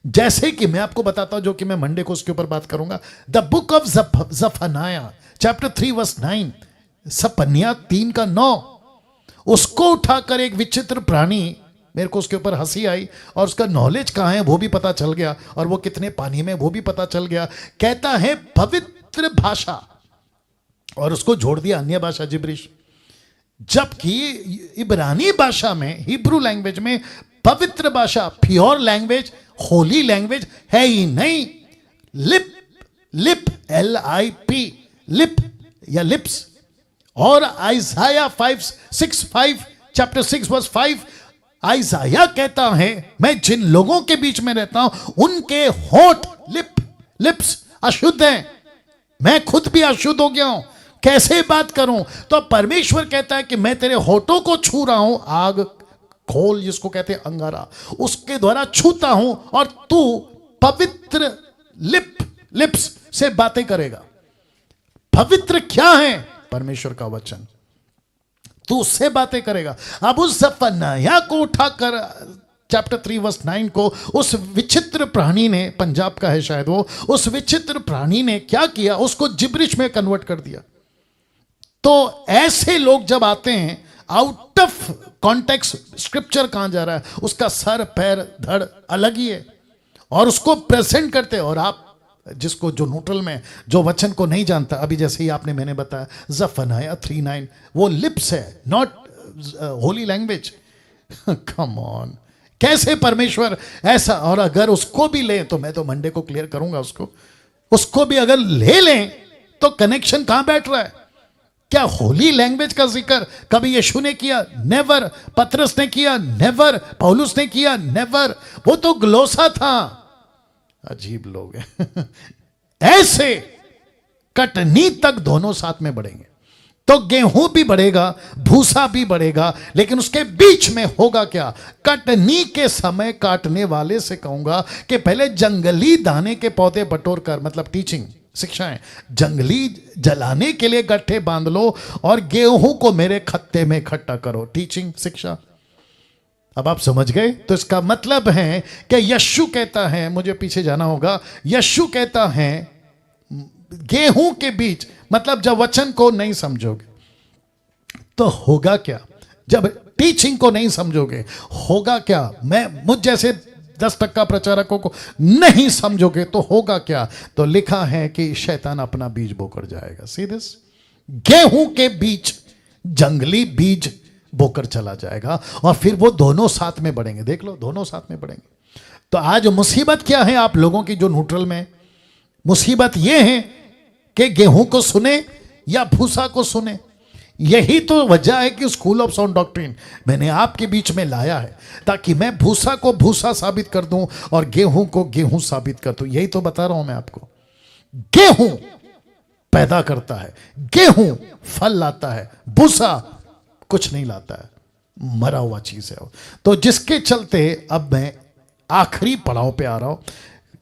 जैसे कि मैं आपको बताता हूं, जो कि मैं मंडे को उसके ऊपर बात करूंगा, द बुक ऑफ जफनाया चैप्टर 3:9, सपन्या 3:9, उसको उठाकर एक विचित्र प्राणी, मेरे को उसके ऊपर हंसी आई, और उसका नॉलेज कहां है वो भी पता चल गया, और वो कितने पानी में वो भी पता चल गया। कहता है पवित्र भाषा, और उसको जोड़ दिया अन्य भाषा जिब्रिश, जबकि इब्रानी भाषा में, हिब्रू लैंग्वेज में पवित्र भाषा, प्योर लैंग्वेज, होली लैंग्वेज है ही नहीं। लिप, लिप LIP, लिप या लिप्स। और आइसाया 5:6 चैप्टर 6:5, आइसाया कहता है मैं जिन लोगों के बीच में रहता हूं उनके होठ, लिप्स अशुद्ध हैं, मैं खुद भी अशुद्ध हो गया हूं, कैसे बात करूं? तो परमेश्वर कहता है कि मैं तेरे होठों को छू रहा हूं, आग खोल जिसको कहते हैं अंगारा, उसके द्वारा छूता हूं, और तू पवित्र लिप्स से बातें करेगा। पवित्र क्या है? परमेश्वर का वचन। तू उससे बातें करेगा। अब उस जफन्याह को उठाकर चैप्टर 3:9 को उस विचित्र प्राणी ने, पंजाब का है शायद वो, उस विचित्र प्राणी ने क्या किया? उसको जिब्रिश में कन्वर्ट कर दिया। तो ऐसे लोग जब आते हैं, आउट ऑफ कॉन्टेक्स्ट स्क्रिप्चर कहां जा रहा है, उसका सर पैर धड़ अलग ही है, और उसको प्रेजेंट करते हैं। और आप जिसको, जो न्यूट्रल में, जो वचन को नहीं जानता, अभी जैसे ही आपने मैंने बताया जफन्याह 3:9, वो लिप्स है, not Holi language. Come on, कैसे परमेश्वर ऐसा? और अगर उसको भी लें, तो मैं तो मंडे को क्लियर करूंगा उसको भी अगर ले लें तो कनेक्शन कहां बैठ रहा है? क्या होली लैंग्वेज का जिक्र कभी यीशु ने किया? नेवर। पतरस ने किया? नेवर। पौलुस ने किया? नेवर। वो तो ग्लोसा था। अजीब लोग हैं। ऐसे कटनी तक दोनों साथ में बढ़ेंगे, तो गेहूं भी बढ़ेगा, भूसा भी बढ़ेगा, लेकिन उसके बीच में होगा क्या? कटनी के समय काटने वाले से कहूंगा कि पहले जंगली दाने के पौधे बटोर कर, मतलब टीचिंग, शिक्षाएं, जंगली जलाने के लिए गट्ठे बांध लो और गेहूं को मेरे खत्ते में इकट्ठा करो। टीचिंग, शिक्षा। अब आप समझ गए? तो इसका मतलब है कि यीशु कहता है, मुझे पीछे जाना होगा, यीशु कहता है गेहूं के बीच, मतलब जब वचन को नहीं समझोगे तो होगा क्या? जब टीचिंग को नहीं समझोगे होगा क्या? मुझ जैसे 10% प्रचारकों को नहीं समझोगे तो होगा क्या? तो लिखा है कि शैतान अपना बीज बोकर जाएगा। सीधे गेहूं के बीच जंगली बीज बोकर चला जाएगा, और फिर वो दोनों साथ में बढ़ेंगे। देख लो, दोनों साथ में बढ़ेंगे। तो आज मुसीबत क्या है आप लोगों की जो न्यूट्रल में? मुसीबत यह है कि गेहूं को सुने या भूसा को सुने। यही तो वजह है कि स्कूल ऑफ साउंड डॉक्ट्रिन मैंने आपके बीच में लाया है, ताकि मैं भूसा को भूसा साबित कर दूं और गेहूं को गेहूं साबित कर दूं। यही तो बता रहा हूं मैं आपको। गेहूं पैदा करता है, गेहूं फल लाता है, भूसा कुछ नहीं लाता है, मरा हुआ चीज है। तो जिसके चलते अब मैं आखिरी पड़ाव पे आ रहा हूं।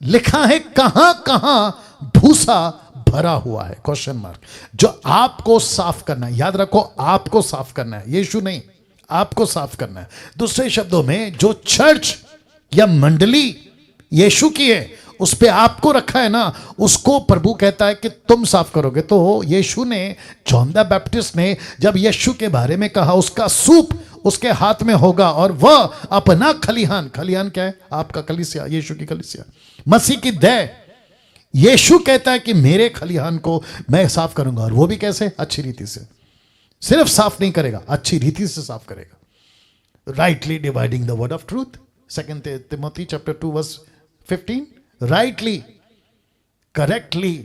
लिखा है कहां कहां भूसा भरा हुआ है, क्वेश्चन मार्क, जो आपको साफ करना है। याद रखो, आपको साफ करना है, यीशु नहीं, आपको साफ करना है। दूसरे शब्दों में, जो चर्च या मंडली यीशु की है, उस पे आपको रखा है ना, उसको प्रभु कहता है कि तुम साफ करोगे। तो यीशु ने, जॉन द बैप्टिस्ट ने जब यीशु के बारे में कहा, उसका सूप उसके हाथ में होगा और वह अपना खलिहान, खलिहान क्या है? आपका कलीसिया, यीशु की कलीसिया, मसीह की देह। यीशु कहता है कि मेरे खलिहान को मैं साफ करूंगा, और वो भी कैसे? अच्छी रीति से। सिर्फ साफ नहीं करेगा, अच्छी रीति से साफ करेगा। Rightly dividing the word of truth, 2 तिमोथी chapter 2 verse 15, rightly, correctly,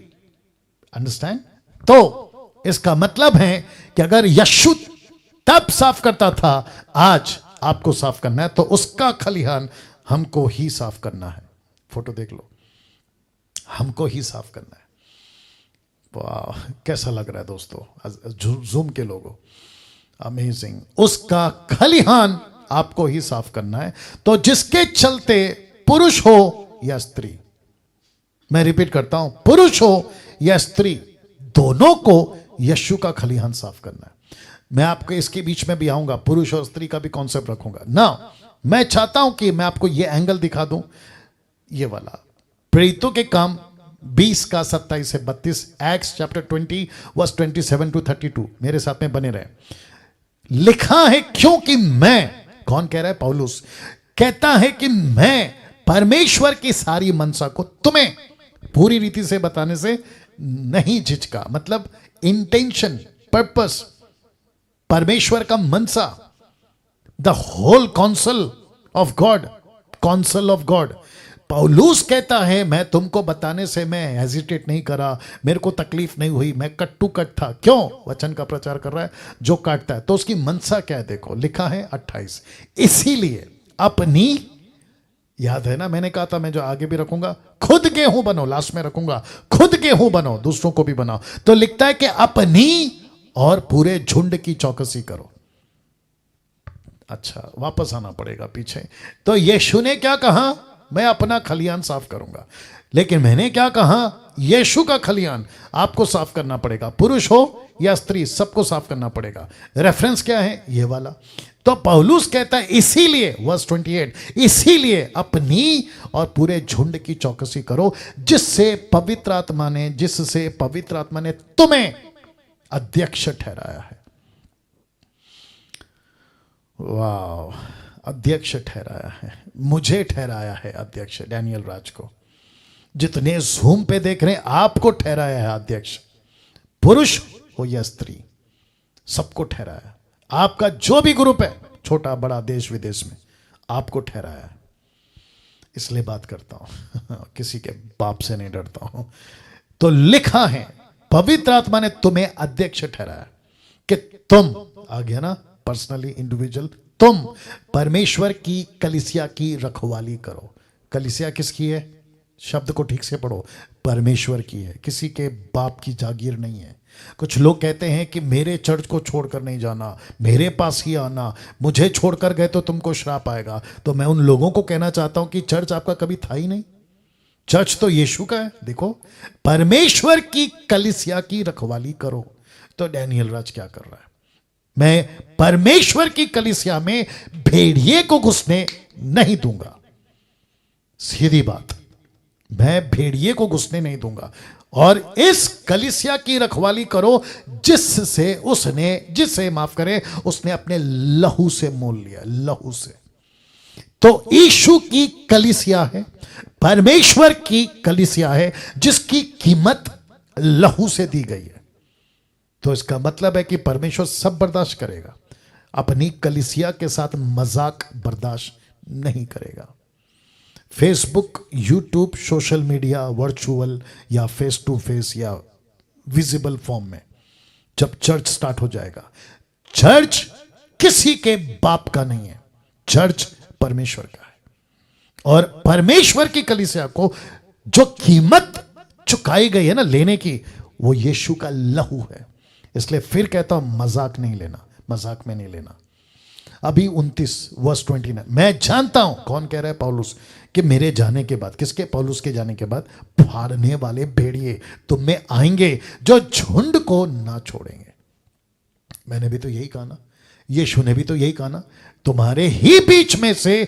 understand. तो इसका मतलब है कि अगर यीशु तब साफ करता था, आज आपको साफ करना है, तो उसका खलिहान हमको ही साफ करना है। फोटो देख लो, हमको ही साफ करना है। वाह, कैसा लग रहा है दोस्तों, जूम के लोगों, अमेजिंग। उसका खलिहान आपको ही साफ करना है। तो जिसके चलते पुरुष हो या स्त्री, मैं रिपीट करता हूं, पुरुष हो या स्त्री, दोनों को यीशु का खलिहान साफ करना है। मैं आपको इसके बीच में भी आऊंगा, पुरुष और स्त्री का भी कॉन्सेप्ट रखूंगा ना। मैं चाहता हूं कि मैं आपको यह एंगल दिखा दूं, ये वाला, प्रेरितों के काम 20 का 27 से 32, एक्ट्स चैप्टर 20 वर्स 27 टू 32। मेरे साथ में बने रहे। लिखा है, क्योंकि मैं, कौन कह रहा है? पौलुस कहता है कि मैं परमेश्वर की सारी मनसा को तुम्हें पूरी रीति से बताने से नहीं झिझका। मतलब इंटेंशन, पर्पस, परमेश्वर का मनसा, the whole council of God, council of God. पौलुस कहता है, मैं तुमको बताने से मैं हेजिटेट नहीं करा, मेरे को तकलीफ नहीं हुई, मैं कट टू कट था। क्यों? वचन का प्रचार कर रहा है, जो काटता है। तो उसकी मनसा क्या है? देखो, लिखा है 28, इसीलिए अपनी, याद है ना, मैंने कहा था मैं जो आगे भी रखूंगा, खुद गेहूं बनो, लास्ट में रखूंगा, खुद गेहूं बनो, दूसरों को भी बनाओ। तो लिखता है कि अपनी और पूरे झुंड की चौकसी करो। अच्छा, वापस आना पड़ेगा पीछे। तो यीशु ने क्या कहा? मैं अपना खलिहान साफ करूंगा। लेकिन मैंने क्या कहा? यीशु का खलिहान आपको साफ करना पड़ेगा, पुरुष हो या स्त्री, सबको साफ करना पड़ेगा। रेफरेंस क्या है? ये वाला। तो पौलुस कहता है, इसीलिए, वर्स 28, इसीलिए अपनी और पूरे झुंड की चौकसी करो, जिससे पवित्र आत्मा ने तुम्हें अध्यक्ष ठहराया है। वाह, अध्यक्ष ठहराया है, मुझे ठहराया है अध्यक्ष, डैनियल राज को। जितने जूम पे देख रहे हैं, आपको ठहराया है अध्यक्ष, पुरुष हो या स्त्री, सबको ठहराया। आपका जो भी ग्रुप है, छोटा बड़ा, देश विदेश में, आपको ठहराया है। इसलिए बात करता हूं, किसी के बाप से नहीं डरता हूं। तो लिखा है, पवित्र आत्मा ने तुम्हें अध्यक्ष ठहराया कि तुम, आ गया ना, पर्सनली, इंडिविजुअल, तुम परमेश्वर की कलीसिया की रखवाली करो। कलीसिया किसकी है? शब्द को ठीक से पढ़ो, परमेश्वर की है, किसी के बाप की जागीर नहीं है। कुछ लोग कहते हैं कि मेरे चर्च को छोड़कर नहीं जाना, मेरे पास ही आना, मुझे छोड़कर गए तो तुमको श्राप आएगा। तो मैं उन लोगों को कहना चाहता हूं कि चर्च आपका कभी था ही नहीं, चर्च तो यीशु का है। देखो, परमेश्वर की कलीसिया की रखवाली करो। तो डैनियल राज क्या कर रहा है? मैं परमेश्वर की कलीसिया में भेड़िए को घुसने नहीं दूंगा। सीधी बात, मैं भेड़िए को घुसने नहीं दूंगा। और इस कलीसिया की रखवाली करो जिसे माफ करे, उसने अपने लहू से मोल लिया, लहू से। तो यीशु की कलीसिया है, परमेश्वर की कलीसिया है, जिसकी कीमत लहू से दी गई है। तो इसका मतलब है कि परमेश्वर सब बर्दाश्त करेगा, अपनी कलीसिया के साथ मजाक बर्दाश्त नहीं करेगा। Facebook, YouTube, social media, virtual या फेस टू फेस या विजिबल फॉर्म में जब चर्च स्टार्ट हो जाएगा, चर्च किसी के बाप का नहीं है, चर्च परमेश्वर का है। और परमेश्वर की कलीसिया को जो कीमत चुकाई गई है ना लेने की, वो यीशु का लहू है। इसलिए फिर कहता हूं मजाक नहीं लेना, मजाक में नहीं लेना। अभी 29 वर्स 29, मैं जानता हूं, कौन कह रहा है? पौलुस, कि मेरे जाने के बाद, किसके? पौलुस के जाने के बाद फाड़ने वाले भेड़िए तुम में आएंगे जो झुंड को ना छोड़ेंगे। मैंने भी तो यही कहा ना, यीशु ने भी तो यही कहा ना, तुम्हारे ही बीच में से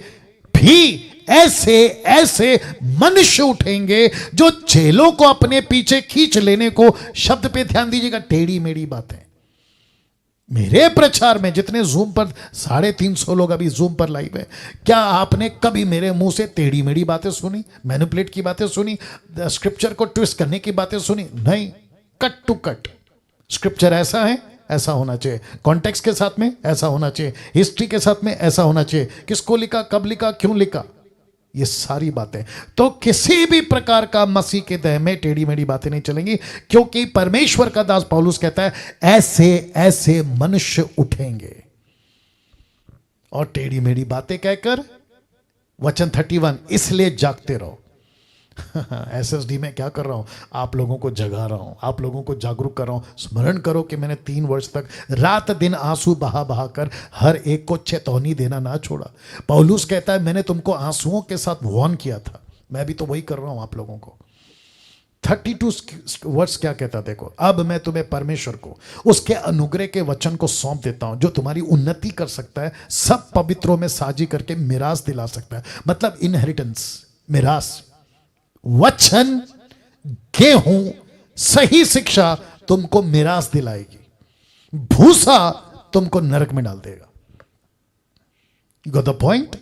भी ऐसे ऐसे मनुष्य उठेंगे जो चेलों को अपने पीछे खींच लेने को, शब्द पे ध्यान दीजिएगा, टेढ़ी मेढ़ी बातें। मेरे प्रचार में जितने जूम पर 350 लोग अभी जूम पर लाइव है, क्या आपने कभी मेरे मुंह से टेढ़ी मेढ़ी बातें सुनी, मैनिपुलेट की बातें सुनी, स्क्रिप्चर को ट्विस्ट करने की बातें सुनी? नहीं, कट टू कट। स्क्रिप्चर ऐसा है, ऐसा होना चाहिए, कॉन्टेक्स्ट के साथ में ऐसा होना चाहिए, हिस्ट्री के साथ में ऐसा होना चाहिए, किसको लिखा, कब लिखा, क्यों लिखा, ये सारी बातें। तो किसी भी प्रकार का मसीह के देह में टेढ़ी मेढ़ी बातें नहीं चलेंगी, क्योंकि परमेश्वर का दास पौलुस कहता है ऐसे ऐसे मनुष्य उठेंगे। और टेढ़ी मेढ़ी बातें कहकर, वचन 31, इसलिए जागते रहो। एसएसडी में क्या कर रहा हूं? आप लोगों को जगा रहा हूं, आप लोगों को जागरूक कर रहा हूं। स्मरण करो कि मैंने 3 वर्ष तक रात दिन आंसू बहा बहा कर हर एक को चेतावनी देना ना छोड़ा। पौलुस कहता है मैंने तुमको आंसुओं के साथ वार्न किया था, मैं भी तो वही कर रहा हूं आप लोगों को। 32 वर्ष क्या कहता, देखो, अब मैं तुम्हें परमेश्वर को उसके अनुग्रह के वचन को सौंप देता हूं जो तुम्हारी उन्नति कर सकता है, सब पवित्रों में साझी करके मिरास दिला सकता है। मतलब इनहेरिटेंस, मिरास, वचन, गेहूं, सही शिक्षा तुमको मिरास दिलाएगी, भूसा तुमको नरक में डाल देगा। Got the point?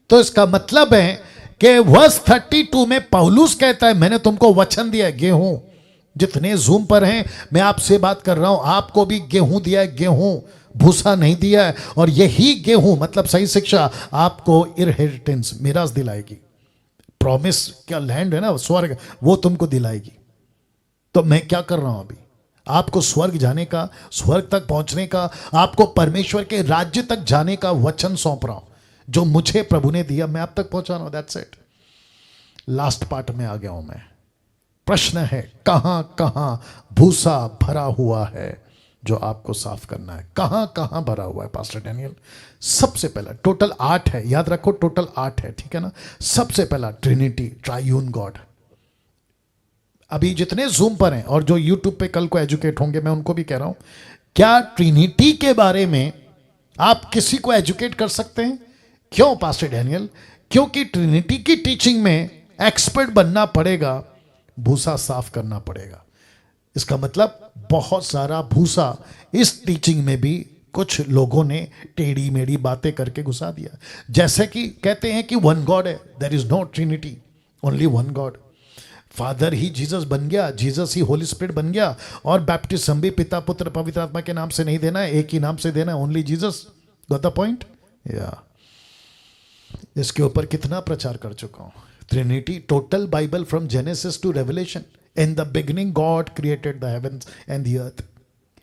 तो इसका मतलब है कि वर्स 32 में पौलुस कहता है मैंने तुमको वचन दिया है, गेहूं। जितने जूम पर हैं मैं आपसे बात कर रहा हूं, आपको भी गेहूं दिया है, गेहूं, भूसा नहीं दिया है। और यही गेहूं मतलब सही शिक्षा आपको इनहेरिटेंस, मिरास दिलाएगी। प्रॉमिस क्या लैंड है ना, स्वर्ग, वो तुमको दिलाएगी। तो मैं क्या कर रहा हूं अभी? आपको स्वर्ग जाने का, स्वर्ग तक पहुंचने का, आपको परमेश्वर के राज्य तक जाने का वचन सौंप रहा हूं जो मुझे प्रभु ने दिया, मैं आप तक पहुंचा रहा हूं। That's it. लास्ट पार्ट में आ गया हूं मैं। प्रश्न है कहां कहां भूसा भरा हुआ है जो आपको साफ करना है? कहां कहां भरा हुआ है पास्टर डैनियल? सबसे पहला, टोटल 8 है, याद रखो टोटल 8 है, ठीक है ना। सबसे पहला ट्रिनिटी, ट्रायून गॉड। अभी जितने जूम पर हैं और जो यूट्यूब पे कल को एजुकेट होंगे, मैं उनको भी कह रहा हूं, क्या ट्रिनिटी के बारे में आप किसी को एजुकेट कर सकते हैं? क्यों पास्टर डैनियल? क्योंकि ट्रिनिटी की टीचिंग में एक्सपर्ट बनना पड़ेगा, भूसा साफ करना पड़ेगा। इसका मतलब बहुत सारा भूसा इस टीचिंग में भी कुछ लोगों ने टेढ़ी मेढ़ी बातें करके घुसा दिया। जैसे कि कहते हैं कि वन गॉड है, there is no trinity, only one God. Father ही जीसस बन गया, जीसस ही होली स्पिरिट बन गया, और बैप्टिज्म भी पिता पुत्र पवित्र आत्मा के नाम से नहीं देना है, एक ही नाम से देना है, only Jesus. Got the point? या इसके ऊपर कितना प्रचार कर चुका हूं। Trinity, total Bible from Genesis to Revelation. In the beginning God created the heavens and the earth.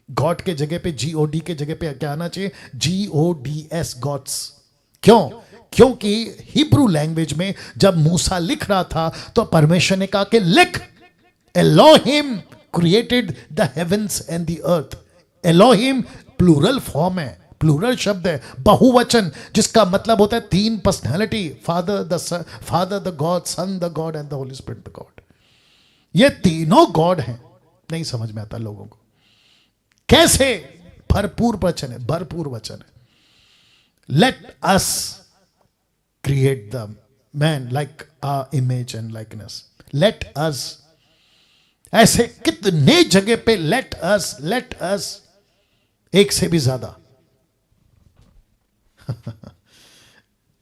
God के जगह पे GOD के जगह पे क्या आना चाहिए? GODS, Gods। क्यों? क्योंकि हिब्रू लैंग्वेज में जब मूसा लिख रहा था तो परमेश्वर ने कहा कि लिख, Elohim created the heavens and the earth. Elohim plural form है, प्लूरल शब्द है, बहुवचन, जिसका मतलब होता है 3 personality, father the God, son the God and the Holy Spirit the God. ये तीनों गॉड हैं। नहीं समझ में आता लोगों को कैसे? भरपूर वचन है, भरपूर वचन है। Let us create the man like our image and likeness. Let us, ऐसे कितने जगह पे लेट अस, एक से भी ज्यादा।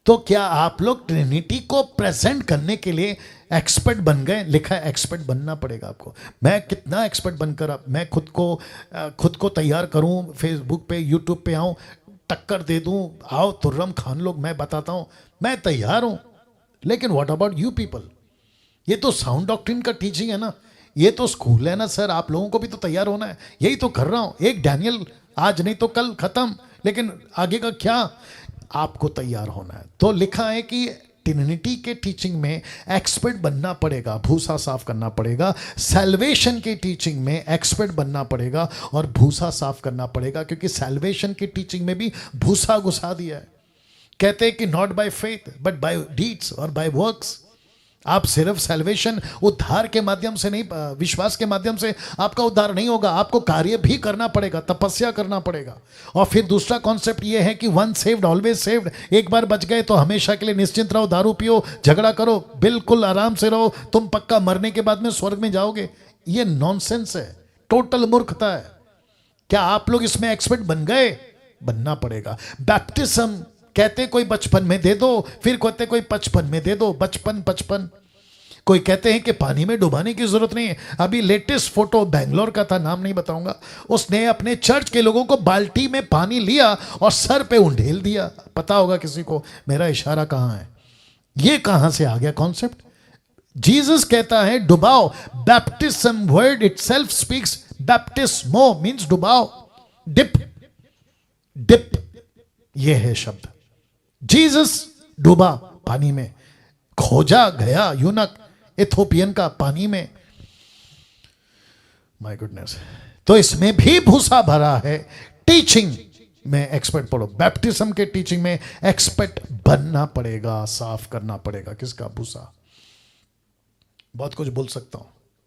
तो क्या आप लोग ट्रिनिटी को प्रेजेंट करने के लिए एक्सपर्ट बन गए? लिखा है एक्सपर्ट बनना पड़ेगा आपको। मैं कितना एक्सपर्ट बनकर अब मैं खुद को तैयार करूं, फेसबुक पे, यूट्यूब पे आऊं, टक्कर दे दूं, आओ तुर्रम खान लोग, मैं बताता हूं, मैं तैयार हूं। लेकिन व्हाट अबाउट यू पीपल? ये तो साउंड डॉक्ट्रिन का टीचिंग है ना, ये तो स्कूल है ना सर, आप लोगों को भी तो तैयार होना है। यही तो कर रहा हूं, एक डैनियल आज नहीं तो कल खत्म, लेकिन आगे का क्या, आपको तैयार होना है। तो लिखा है कि ट्रिनिटी के टीचिंग में एक्सपर्ट बनना पड़ेगा, भूसा साफ करना पड़ेगा। सैल्वेशन की टीचिंग में एक्सपर्ट बनना पड़ेगा और भूसा साफ करना पड़ेगा, क्योंकि सैल्वेशन की टीचिंग में भी भूसा घुसा दिया है। कहते हैं कि not by faith but by deeds और बाय वर्क्स। आप सिर्फ सैल्वेशन उद्धार के माध्यम से नहीं, विश्वास के माध्यम से आपका उद्धार नहीं होगा, आपको कार्य भी करना पड़ेगा, तपस्या करना पड़ेगा। और फिर दूसरा कॉन्सेप्ट ये है कि वन सेव्ड ऑलवेज सेव्ड, एक बार बच गए तो हमेशा के लिए निश्चिंत रहो, दारू पियो, झगड़ा करो, बिल्कुल आराम से रहो, तुम पक्का मरने के बाद में स्वर्ग में जाओगे। ये नॉनसेंस है, टोटल मूर्खता है। क्या आप लोग इसमें एक्सपर्ट बन गए? बनना पड़ेगा। बैप्टिज्म कहते कोई बचपन में दे दो, फिर कहते कोई 55 में दे दो, बचपन 55। कोई कहते हैं कि पानी में डुबाने की जरूरत नहीं है। अभी लेटेस्ट फोटो बेंगलोर का था, नाम नहीं बताऊंगा, उसने अपने चर्च के लोगों को बाल्टी में पानी लिया और सर पे उंडेल दिया। पता होगा किसी को मेरा इशारा कहां है? ये कहां से आ गया कॉन्सेप्ट? जीसस कहता है डुबाओ। बैप्टिज्म वर्ड इटसेल्फ स्पीक्स, बैप्टिस्मो मींस डुबाओ, डिप, डिप, ये है शब्द। जीसस डूबा पानी में, खोजा गया यूनक इथोपियन का पानी में। My goodness. तो इसमें भी भूसा भरा है। टीचिंग में एक्सपर्ट पढ़ो, बैप्टिज्म के टीचिंग में एक्सपर्ट बनना पड़ेगा, साफ करना पड़ेगा। किसका? भूसा। बहुत कुछ बोल सकता हूं।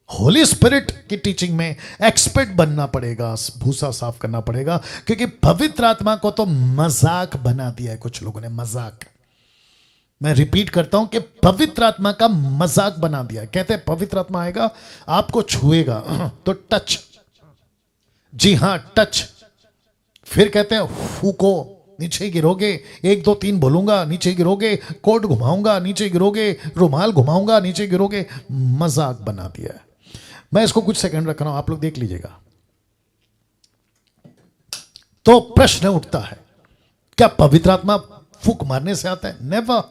होली स्पिरिट की टीचिंग में एक्सपर्ट बनना पड़ेगा, भूसा साफ करना पड़ेगा, क्योंकि पवित्र आत्मा को तो मजाक बना दिया है कुछ लोगों ने। मजाक, मैं रिपीट करता हूं कि पवित्र आत्मा का मजाक बना दिया। कहते हैं पवित्र आत्मा आएगा, आपको छुएगा तो टच, जी हां टच। फिर कहते हैं फूको, नीचे गिरोगे, 1 2 3 बोलूंगा, नीचे गिरोगे, कोट घुमाऊंगा, नीचे गिरोगे, रुमाल घुमाऊंगा, नीचे गिरोगे। मजाक बना दिया है। मैं इसको कुछ सेकंड रख रहा हूं, आप लोग देख लीजिएगा। तो प्रश्न उठता है, क्या पवित्र आत्मा फूक मारने से आता है? नेवर।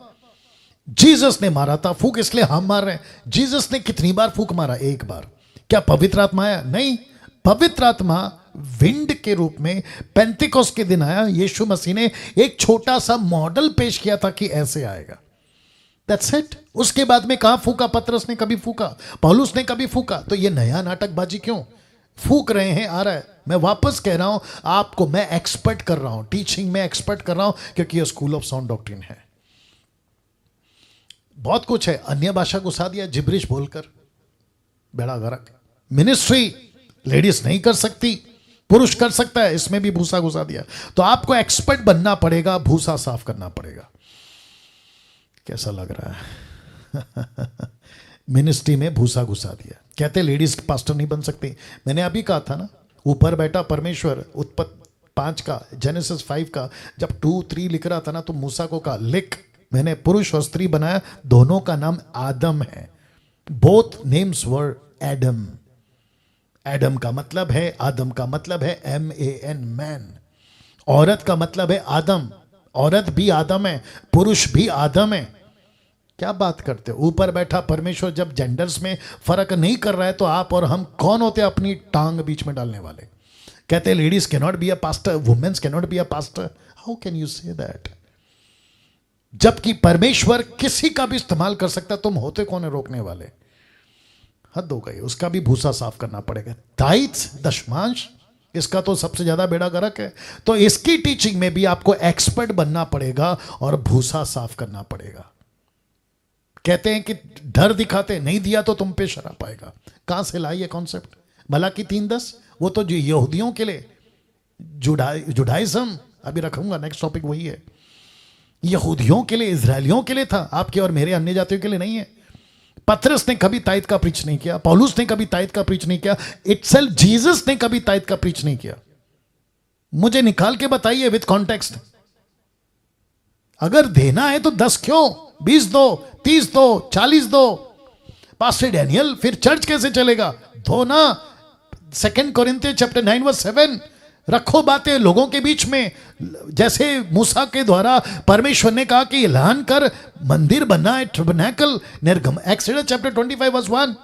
जीसस ने मारा था फूक, इसलिए हम मार रहे हैं। जीसस ने कितनी बार फूक मारा? 1 बार। क्या पवित्र आत्मा आया? नहीं। पवित्र आत्मा विंड के रूप में पेंतिकोस्त के दिन आया। यीशु मसीह ने एक छोटा सा मॉडल पेश किया था कि ऐसे आएगा। That's it। उसके बाद में कहां फूका? पतरस ने कभी फूका, पौलुस ने कभी फूका। तो ये नया नाटकबाजी क्यों? फूक रहे हैं, आ रहा है। मैं वापस कह रहा हूं आपको, मैं एक्सपर्ट कर रहा हूं, टीचिंग में एक्सपर्ट कर रहा हूं, क्योंकि ये स्कूल ऑफ साउंड डॉक्ट्रिन है। बहुत कुछ है। अन्य भाषा घुसा दिया जिब्रिश बोलकर, बेड़ा गर्क। मिनिस्ट्री लेडीज नहीं कर सकती, पुरुष कर सकता है, इसमें भी भूसा घुसा दिया। तो आपको एक्सपर्ट बनना पड़ेगा, भूसा साफ करना पड़ेगा। कैसा लग रहा है? मिनिस्ट्री में भूसा घुसा दिया। कहते लेडीज पास्टर नहीं बन सकती। मैंने अभी कहा था ना, ऊपर बैठा परमेश्वर, उत्पत्ति 5 का, जेनेसिस 5 का, जब 2 3 लिख रहा था ना, तो मूसा को कहा लिख, मैंने पुरुष और स्त्री बनाया, दोनों का नाम आदम है। बोथ नेम्स वर एडम। एडम का मतलब है, आदम का मतलब है MAN, मैन। औरत का मतलब है आदम, औरत भी आदम है, पुरुष भी आदम है। क्या बात करते हो? ऊपर बैठा परमेश्वर जब जेंडर्स में फर्क नहीं कर रहा है, तो आप और हम कौन होते हैं अपनी टांग बीच में डालने वाले? कहते ladies can not be a pastor, womens can not be a pastor. How can you say that? जबकि परमेश्वर किसी का भी इस्तेमाल कर सकता, तुम होते कौन है रोकने वाले? हद हो गई। उसका भी भूसा साफ करना पड़ेगा। दायित्व, दशमांश, इसका तो सबसे ज्यादा बेड़ा गर्क है। तो इसकी टीचिंग में भी आपको एक्सपर्ट बनना पड़ेगा और भूसा साफ करना पड़ेगा। कहते हैं कि डर दिखाते, नहीं दिया तो तुम पे शराप आएगा। कहां से लाई ये कॉन्सेप्ट? मलाकी 3:10, वो तो यहूदियों के लिए, जुडाइज्म, अभी रखूंगा, नेक्स्ट टॉपिक वही है। यहूदियों के लिए, इजरायलियों के लिए था, आपके और मेरे अन्य जातियों के लिए नहीं है। पतरस ने कभी ताइद का प्रीच नहीं किया, पौलुस ने कभी ताइद का प्रीच नहीं किया, इटसेल्फ जीसस ने कभी ताइद का प्रीच नहीं किया। मुझे निकाल के बताइए विद कॉन्टेक्स्ट। अगर देना है तो 10 क्यों? 20 दो, 30 दो, 40 दो। पास्टर डैनियल, फिर चर्च कैसे चलेगा? दो ना। 2 कोरिन्थियंस चैप्टर 9 वर्स 7, रखो बातें लोगों के बीच में, जैसे मूसा के द्वारा परमेश्वर ने कहा कि ऐलान कर मंदिर बना है, टर्बनैकल, निर्गम, एक्सोडस चैप्टर 25 वर्स 1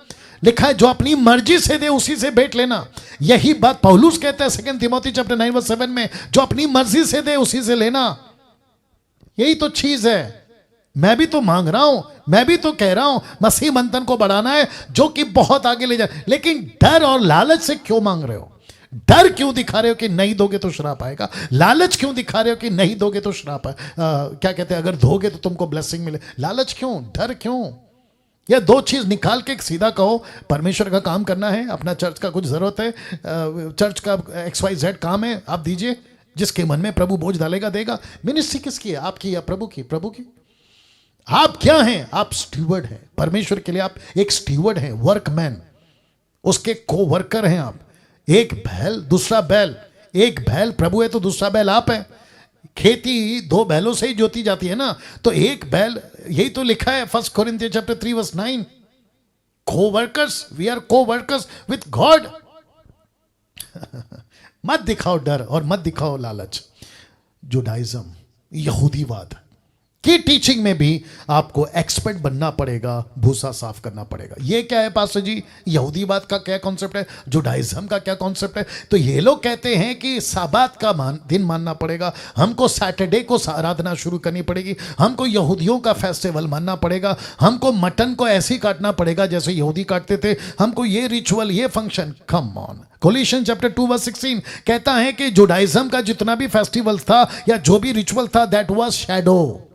लिखा है, जो अपनी मर्जी से दे उसी से भेंट लेना। यही बात पौलुस कहता है 2 तिमोथी चैप्टर 9 वर्स 7 में, जो अपनी मर्जी से दे उसी से लेना। यही तो चीज है। मैं भी तो मांग रहा हूं, मैं भी तो कह रहा हूं मसीह मंथन को बढ़ाना है जो कि बहुत आगे ले जाए, लेकिन डर और लालच से क्यों मांग रहे हो? डर क्यों दिखा रहे हो कि नहीं दोगे तो श्राप आएगा? लालच क्यों दिखा रहे हो कि नहीं दोगे तो श्राप है, क्या कहते हैं, अगर दोगे तो तुमको ब्लेसिंग मिले? लालच क्यों, डर क्यों? यह दो चीज निकाल के सीधा कहो परमेश्वर का काम करना है, अपना चर्च का कुछ जरूरत है, चर्च का XYZ काम है, आप दीजिए, जिसके मन में प्रभु बोझ डालेगा देगा। मिनिस्ट्री किसकी है? आपकी या प्रभु की? प्रभु की। आप क्या हैं? आप स्टीवर्ड हैं परमेश्वर के लिए, आप एक स्टीवर्ड हैं, वर्कमैन, उसके को वर्कर हैं आप। एक बैल दूसरा बैल, एक बैल प्रभु है तो दूसरा बैल आप है। खेती दो बैलों से ही जोती जाती है ना, तो एक बैल, यही तो लिखा है 1 कोरिन्थियंस चैप्टर 3 वर्स 9, को वर्कर्स, वी आर को वर्कर्स विथ गॉड। मत दिखाओ डर और मत दिखाओ लालच। जुडाइज्म, यहूदीवाद की टीचिंग में भी आपको एक्सपर्ट बनना पड़ेगा, भूसा साफ करना पड़ेगा। ये क्या है पास्टर जी? यहूदीवाद का क्या कॉन्सेप्ट है? जुडाइज्म का क्या कॉन्सेप्ट है? तो ये लोग कहते हैं कि साबात का दिन मानना पड़ेगा, हमको सैटरडे को आराधना शुरू करनी पड़ेगी, हमको यहूदियों का फेस्टिवल मानना पड़ेगा, हमको मटन को ऐसे ही काटना पड़ेगा जैसे यहूदी काटते थे, हमको ये रिचुअल, ये function. Come on. Colossians chapter 2 verse 16 कहता है कि जुडाइज्म का जितना भी फेस्टिवल था या जो भी रिचुअल था, that was shadow,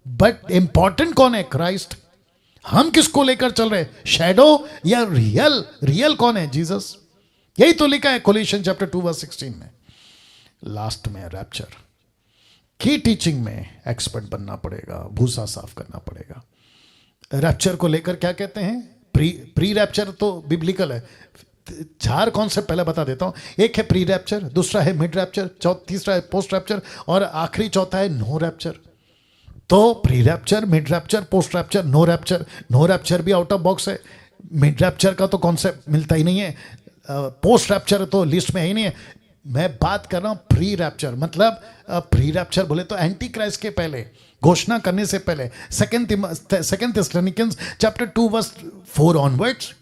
but important कौन है? क्राइस्ट। हम किसको लेकर चल रहे? शैडो या रियल? रियल कौन है? जीसस। यही तो लिखा है कोलिशन चैप्टर 2 वर्स 16 में। लास्ट में रैप्चर की टीचिंग में एक्सपर्ट बनना पड़ेगा, भूसा साफ करना पड़ेगा। रैप्चर को लेकर क्या कहते हैं? प्री रैप्चर तो बिब्लिकल है। 4 कॉन्सेप्ट पहले बता देता हूं। एक है प्री रैप्चर, दूसरा है मिड रैप्चर, तीसरा है पोस्ट रैप्चर, और आखिरी चौथा है नो रैप्चर। तो pre rapture, mid rapture, post rapture, no rapture. No rapture भी आउट ऑफ बॉक्स है, मिड रैप्चर का तो कॉन्सेप्ट मिलता ही नहीं है, पोस्ट रैप्चर तो लिस्ट में ही नहीं है। मैं बात कर रहा हूं प्री रैप्चर, मतलब प्री रैप्चर बोले तो एंटी क्राइस्ट के पहले, घोषणा करने से पहले। 2 थिस्सलुनीकियंस चैप्टर 2 वर्स 4 ऑनवर्ड्स,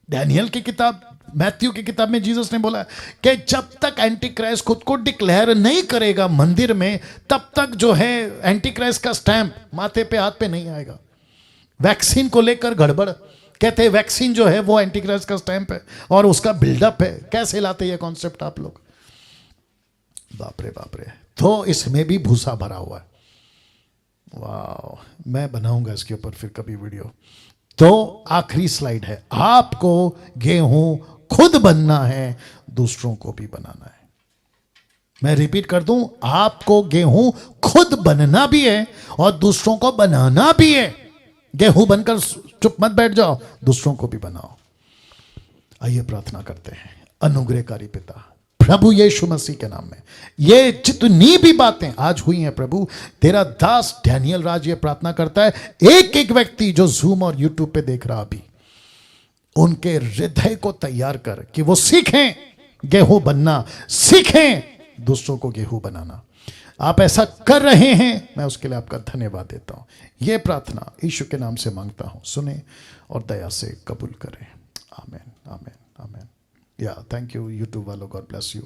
डैनियल की किताब, मैथ्यू की किताब में जीसस ने बोला कि जब तक एंटी क्राइस्ट खुद को डिक्लेयर नहीं करेगा मंदिर में, तब तक जो है एंटी क्राइस्ट का स्टैंप माथे पे हाथ पे नहीं आएगा। वैक्सीन को लेकर गड़बड़, कहते हैं वैक्सीन जो है वो एंटी क्राइस्ट का स्टैंप है और उसका बिल्डअप है। कैसे लाते ये कॉन्सेप्ट आप लोग? बाप रे बाप रे। तो इसमें भी भूसा भरा हुआ है। वाह, मैं बनाऊंगा इसके ऊपर फिर कभी वीडियो। तो आखिरी स्लाइड है, आपको गेहूं खुद बनना है, दूसरों को भी बनाना है। मैं रिपीट कर दूं, आपको गेहूं खुद बनना भी है और दूसरों को बनाना भी है। गेहूं बनकर चुप मत बैठ जाओ, दूसरों को भी बनाओ। आइए प्रार्थना करते हैं। अनुग्रहकारी पिता प्रभु यीशु मसीह के नाम में ये जितनी भी बातें आज हुई हैं प्रभु, तेरा दास डैनियल राज ये प्रार्थना करता है, एक एक व्यक्ति जो जूम और यूट्यूब पे देख रहा अभी, उनके हृदय को तैयार कर कि वो सीखें गेहूं बनना, सीखें दूसरों को गेहूं बनाना। आप ऐसा कर रहे हैं, मैं उसके लिए आपका धन्यवाद देता हूं। यह प्रार्थना यीशु के नाम से मांगता हूं, सुने और दया से कबूल करें। आमीन, आमीन, आमीन। या थैंक यू यूट्यूब वालों, गॉड ब्लेस यू।